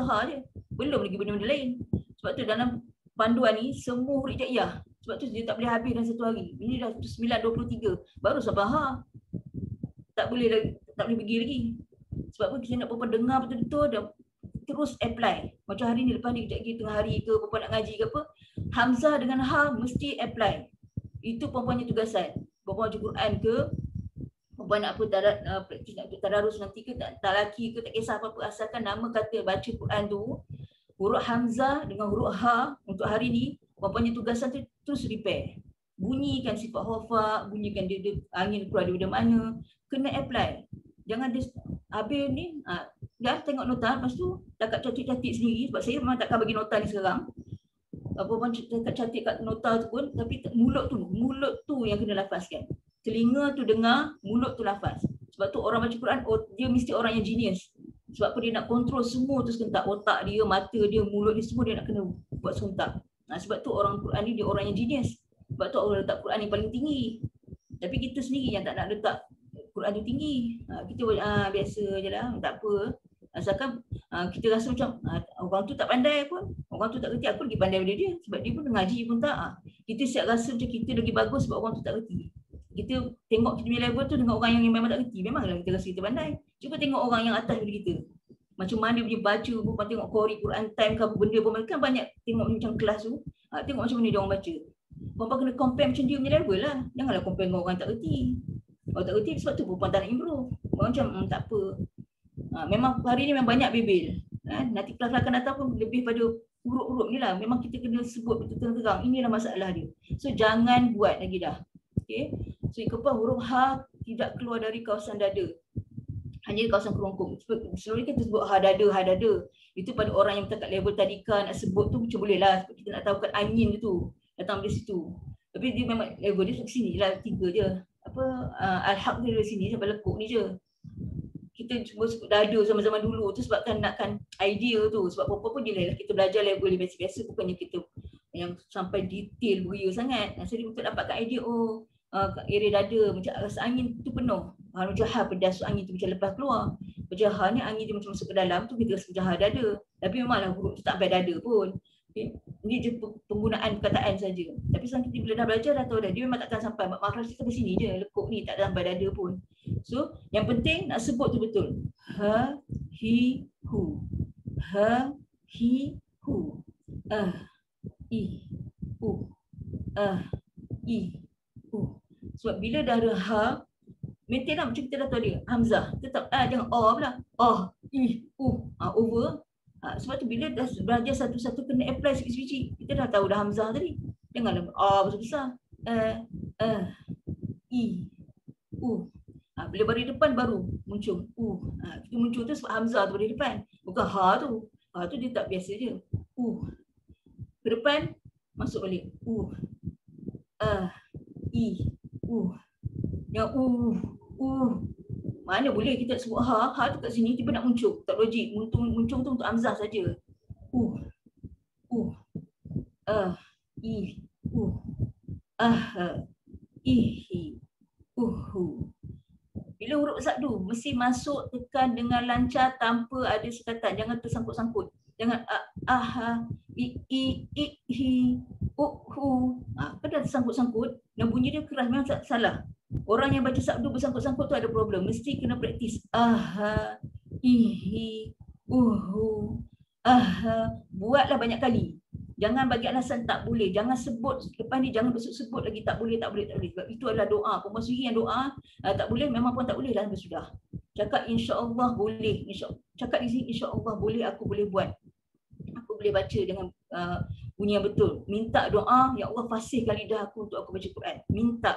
ha je. Belum lagi benda-benda lain. Sebab tu dalam panduan ni semua huruf hijaiyah. Sebab tu dia tak boleh habis dalam satu hari. Ini dah 9.23. Baru sampai ha. Tak boleh pergi lagi. Sebab apa kita nak perempuan dengar betul-betul dan terus apply. Macam hari ni, lepas ni kejap lagi tengah hari ke, perempuan nak ngaji ke apa, hamzah dengan ha mesti apply. Itu perempuannya tugasan. Perempuan baca Quran ke, perempuan nak apa praktis nak tadarus nanti ke tak laki ke tak kisah apa-apa, asalkan nama kata baca Quran tu huruf hamzah dengan huruf ha untuk hari ni perempuan tugasan tu terus repair. Bunyikan sifat hofa, bunyikan dia angin keluar daripada mana, kena apply. Jangan dia habis ni dah tengok nota, lepas tu dah kat cantik-cantik sendiri, sebab saya memang takkan bagi nota ni sekarang. Perempuan cantik kat nota tu pun, tapi mulut tu yang kena lafazkan. Telinga tu dengar, mulut tu lafaz. Sebab tu orang baca Quran, dia mesti orang yang genius. Sebab apa dia nak kontrol semua tu serentak, otak dia, mata dia, mulut dia, semua dia nak kena buat serentak. Sebab tu orang Quran ni dia orang yang genius. Sebab tu Allah letak Quran ni paling tinggi. Tapi kita sendiri yang tak nak letak Quran tu tinggi. Kita biasa je lah, tak apa. Asalkan kita rasa macam orang tu tak pandai pun, orang tu tak kerti, aku lagi pandai daripada dia. Sebab dia pun ngaji pun tak. Kita siap rasa macam kita lagi bagus sebab orang tu tak kerti. Kita tengok kita punya level tu dengan orang yang memang tak kerti, memanglah kita rasa kita pandai. Cuba tengok orang yang atas daripada kita. Macam mana dia baca, perempuan tengok Qori, Quran Time ke apa benda pun, kan banyak tengok macam kelas tu. Tengok macam mana dia orang baca. Perempuan kena compare macam dia punya level lah. Janganlah compare dengan orang tak kerti. Orang tak kerti sebab tu perempuan tak nak improve. Orang macam tak apa. Memang hari ni memang banyak bebel. Nanti kelas akan datang pun lebih pada huruf-huruf ni lah. Memang kita kena sebut betul terang-terang. Inilah masalah dia. So jangan buat lagi dah. Okay. So ikutlah huruf ha tidak keluar dari kawasan dada. Hanya kawasan kerongkong. Seluruh kita sebut ha dada. Itu pada orang yang dekat level tadika nak sebut tu macam boleh lah. Sebab kita nak tahu kan angin tu datang dari situ. Tapi dia memang level dia sampai sini lah, 3 je. Al-Haq dia dari sini sampai lekuk ni je. Kita cuba sebut dada zaman-zaman dulu tu sebabkan nakkan idea tu. Sebab apa-apa pun dia lah kita belajar level dia biasa-biasa, bukannya kita yang sampai detail beria sangat. Jadi untuk dapatkan idea area dada macam rasa angin tu penuh. Macam pedas angin tu macam lepas keluar. Macam ni angin dia macam masuk ke dalam tu kita rasa macam dada. Tapi memanglah huruf tu tak sampai dada pun. Ini je penggunaan perkataan saja. Tapi sekarang kita bila dah belajar dah tahu dah dia memang takkan sampai makhraj sampai sini je, lekuk ni tak sampai dada pun. So yang penting nak sebut tu betul. Ha hi hu. Ha hi hu. I u. I u. Sebab bila dah ada ha, maintain lah macam kita dah tahu dia hamzah. Tetap jangan pula. I u. Over. Sebab tu bila dah belajar satu-satu kena apply sikit-sikit. Kita dah tahu dah hamzah tadi. Janganlah besar-besar. I, u. Bila baris depan baru muncul u. Kita muncul tu sebab hamzah tu baris depan. Bukan ha tu. Ha tu dia tak biasa je. U. Ke depan masuk balik. U. I, u. Yang u. Mana boleh kita sebut ha tu kat sini tiba nak muncul. Tak logik. Muncul tu untuk hamzah saja. I, u. Ihi, uhu. Bila huruf sabdu mesti masuk tekan dengan lancar tanpa ada sekatan. Jangan tersangkut-sangkut. Jangan ihi, uhu. Kan dah tersangkut-sangkut dan bunyi dia keras memang salah. Orang yang baca sabdu bersangkut-sangkut tu ada problem. Mesti kena praktis. Ihi, uhu, buatlah banyak kali. Jangan bagi alasan tak boleh. Jangan sebut lepas ni, jangan besok sebut lagi tak boleh. Sebab itu adalah doa. Perempuan sendiri yang doa tak boleh, memang pun tak boleh lah sudah. Cakap insya-Allah boleh. Cakap di sini insya-Allah boleh, aku boleh buat. Aku boleh baca dengan bunyi yang betul. Minta doa, ya Allah fasihkan lidah aku untuk aku baca Quran. Minta.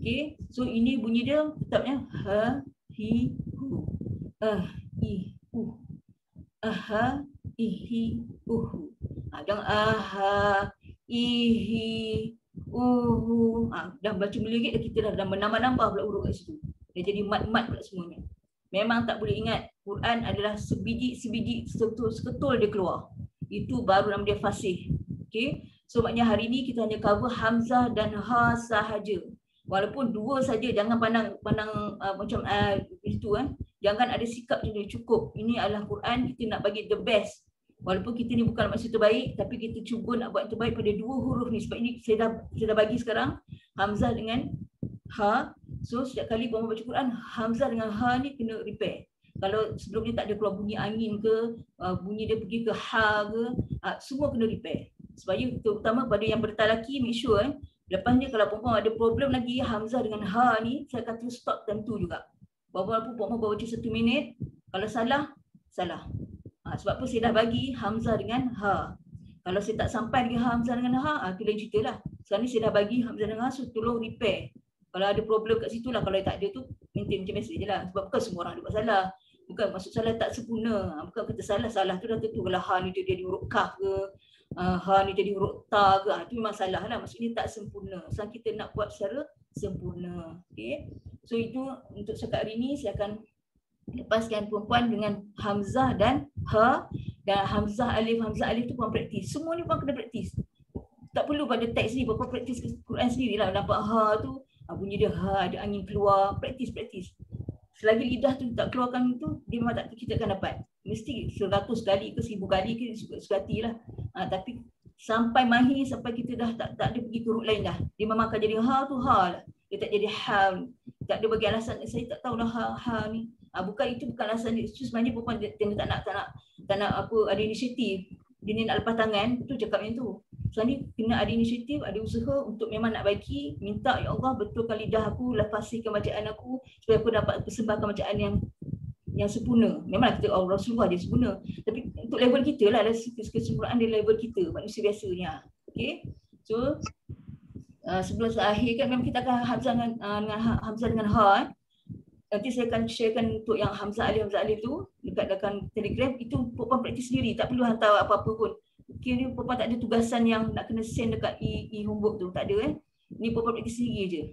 Okay, so ini bunyi dia tetapnya ha, hi, hu, i, u, ihi, uhu. Jangan ihi, uhu. Dah baca melirik kita dah menambah-nambah pula huruf kat situ. Dia jadi mat-mat pula semuanya. Memang tak boleh ingat Quran adalah sebiji seketul dia keluar. Itu baru nama dia fasih. Okay, so maknanya hari ni kita hanya cover hamzah dan ha sahaja. Walaupun dua saja, jangan pandang macam itu kan. Jangan ada sikap macam tu, cukup. Ini adalah Quran, kita nak bagi the best. Walaupun kita ni bukan maksud terbaik, tapi kita cuba nak buat terbaik pada dua huruf ni. Sebab ini saya dah bagi sekarang hamzah dengan ha. So setiap kali baca Quran, hamzah dengan ha ni kena repair. Kalau sebelum ni tak ada keluar bunyi angin ke, bunyi dia pergi ke ha ke, semua kena repair. Supaya terutama pada yang bertalaki, make sure Lepasnya kalau perempuan ada problem lagi hamzah dengan ha ni, saya akan terus stop time tu juga. Walaupun perempuan baru baca 1 minit, kalau salah, salah. Sebab apa saya dah bagi hamzah dengan ha. Kalau saya tak sampai lagi hamzah dengan ha, tu lain cerita lah. Sekarang ni saya dah bagi hamzah dengan ha, so tolong repair. Kalau ada problem kat situ lah, kalau tak ada tu maintain macam biasa je lah. Sebab bukan semua orang ada buat salah. Bukan maksud salah tak sempurna. Bukan kata salah tu dah tentu. Kalau ha ni dia jadi huruf kaf ke, ha ni jadi huruf ta ke, itu memang salah lah. Maksudnya tak sempurna. So kita nak buat secara sempurna. Okay. So itu untuk setakat hari ni saya akan lepaskan perempuan dengan hamzah dan ha, dan hamzah alif tu puan praktis. Semua ni puan kena praktis. Tak perlu pada teks ni, puan praktis Quran sendiri lah. Nampak ha tu, bunyi dia ha, ada angin keluar, praktis. Selagi lidah tu tak keluarkan tu, dia memang tak, kita akan dapat. Mesti 100 kali ke 1000 kali ke suka hati lah. Tapi sampai mahir, sampai kita dah tak ada pergi ke huruf lain dah. Dia memang akan jadi ha tu ha lah. Dia tak jadi ha. Tak ada bagi alasan, saya tak tahu dah ha ni. Bukan itu, bukan alasan dia. Sebenarnya perempuan dia tak nak apa, ada inisiatif. Dia ni nak lepas tangan, tu cakap macam tu. Sebenarnya kena ada inisiatif, ada usaha untuk memang nak bagi, minta ya Allah betulkan lidah aku, fasihkan bacaan aku supaya aku dapat persembahkan bacaan yang sempurna. Memang kita Allah Rasulullah dia sempurna. Tapi untuk level kita lah, kesempurnaan di level kita, manusia biasanya. Okay. So sebelum saya akhirkan, memang kita akan hamzah dengan ha. Nanti saya akan sharekan untuk yang hamzah alif tu dekat Telegram. Itu perempuan praktis sendiri, tak perlu hantar apa-apa pun. Kira perempuan tak ada tugasan yang nak kena send dekat e-homework tu, tak ada. Ni perempuan praktis sendiri je.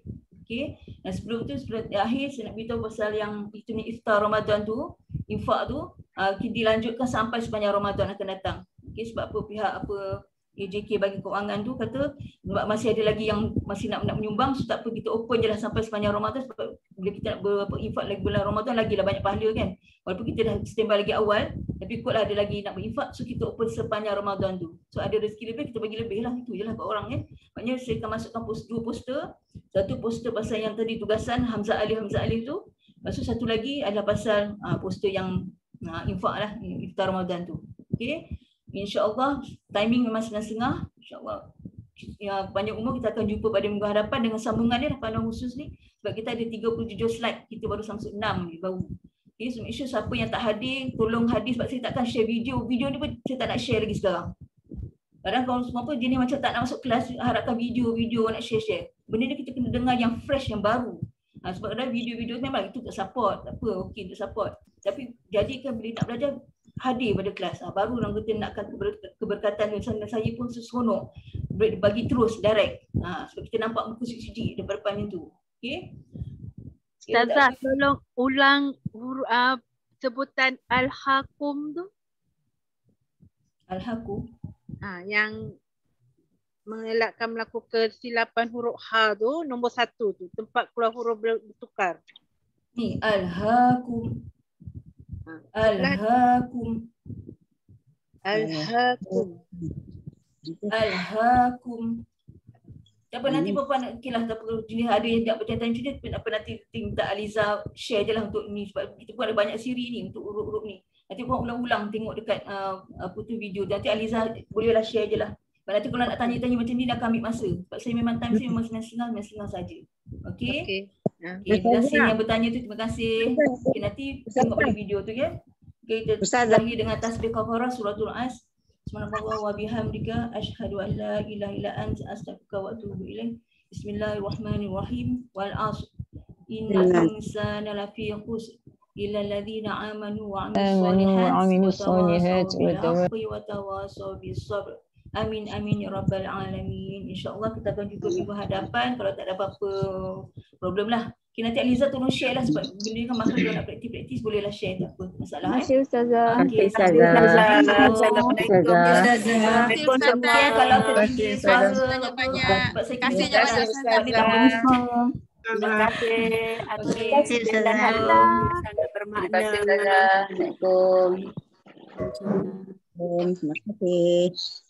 Okay. Dan sebelum tu, sebelum akhir, saya nak beritahu pasal yang itu ni iftar Ramadan tu, infak tu, dilanjutkan sampai sepanjang Ramadan akan datang. Okay, sebab apa pihak AJK bagi kewangan tu kata masih ada lagi yang masih nak menyumbang, so tak apa, kita open je lah sampai sepanjang Ramadan. Sebab bila kita nak berinfak lagi bulan Ramadan, lagilah banyak pahala kan. Walaupun kita dah standby lagi awal, tapi kot lah ada lagi nak berinfak, so kita open sepanjang Ramadan tu. So ada rezeki lebih, kita bagi lebih lah. Itu je lah buat orang kan. Maknanya saya akan masukkan dua poster. Satu poster pasal yang tadi tugasan hamzah alif tu. Lepas tu satu lagi adalah pasal poster yang infak lah, iftar Ramadan tu. Okay. InsyaAllah timing memang setengah-setengah. InsyaAllah ya, panjang umur kita akan jumpa pada minggu hadapan dengan sambungannya panduan khusus ni. Sebab kita ada 37 slide, kita baru sampai 6 ni baru. Okay, so make sure siapa yang tak hadir, tolong hadir sebab saya takkan share video. Video ni pun saya tak nak share lagi sekarang. Kadang kalau semua apa jenis macam tak nak masuk kelas, harapkan video nak share. Benda ni kita kena dengar yang fresh, yang baru. Sebab kadang video-video memang itu tak support, tak apa, okey untuk support. Tapi jadikan bila nak belajar, hadir pada kelas. Baru orang kata nakkan keberkatan dan saya pun seronok bagi terus direct. Sebab kita nampak muka suci di depan tu. Okey. Ustazah, tolong ulang sebutan al-hakum tu. Al-hakum. Yang mengelakkan melakukan kesilapan huruf ha tu, nombor 1 tu, tempat keluar huruf bertukar. Ni al-hakum. Al-hakum. Tak apa, nanti perempuan okeylah, tak perlu jenis ada yang tak bertanya cerita, apa nanti minta Aliza share je lah untuk ni, sebab kita pun ada banyak siri ni untuk huruf-huruf ni. Nanti puan ulang-ulang tengok dekat apa tu video. Nanti Aliza bolehlah share je lah. Sebab nanti kalau nak tanya-tanya macam ni dah akan ambil masa. Sebab saya memang time saya memang senang-senang saja. Okey. Okay, terima kasih yang bertanya tu, terima kasih. Okay, nanti tengok pada video tu ya. Okay, kita akhiri dengan tasbih kafarah suratul As. Subhanallah wa bihamdika asyhadu an la ilaha illa anta astaghfiruka wa atubu ilaik. Bismillahirrahmanirrahim. Wal 'ashr. Innal insana lafi khusr illa alladhina amanu wa 'amilus solihati wa tawasaw bis sabr. Amin amin ya rabbal alamin. InsyaAllah kita akan jumpa minggu hadapan kalau tak ada apa-apa problem lah. Okay, nanti Aliza tolong share lah sebab benda ni kan makhluk kalau nak praktis bolehlah share, tak apa masalah. Terima kasih Ustazah. Okay, Assalamualaikum. Assalamualaikum Ustazah. Kalau tertinggi suara banyak-banyak. Terima kasih Ustazah. Terima kasih. Terima kasih Ustazah. Sangat bermakna. Assalamualaikum. Terima kasih.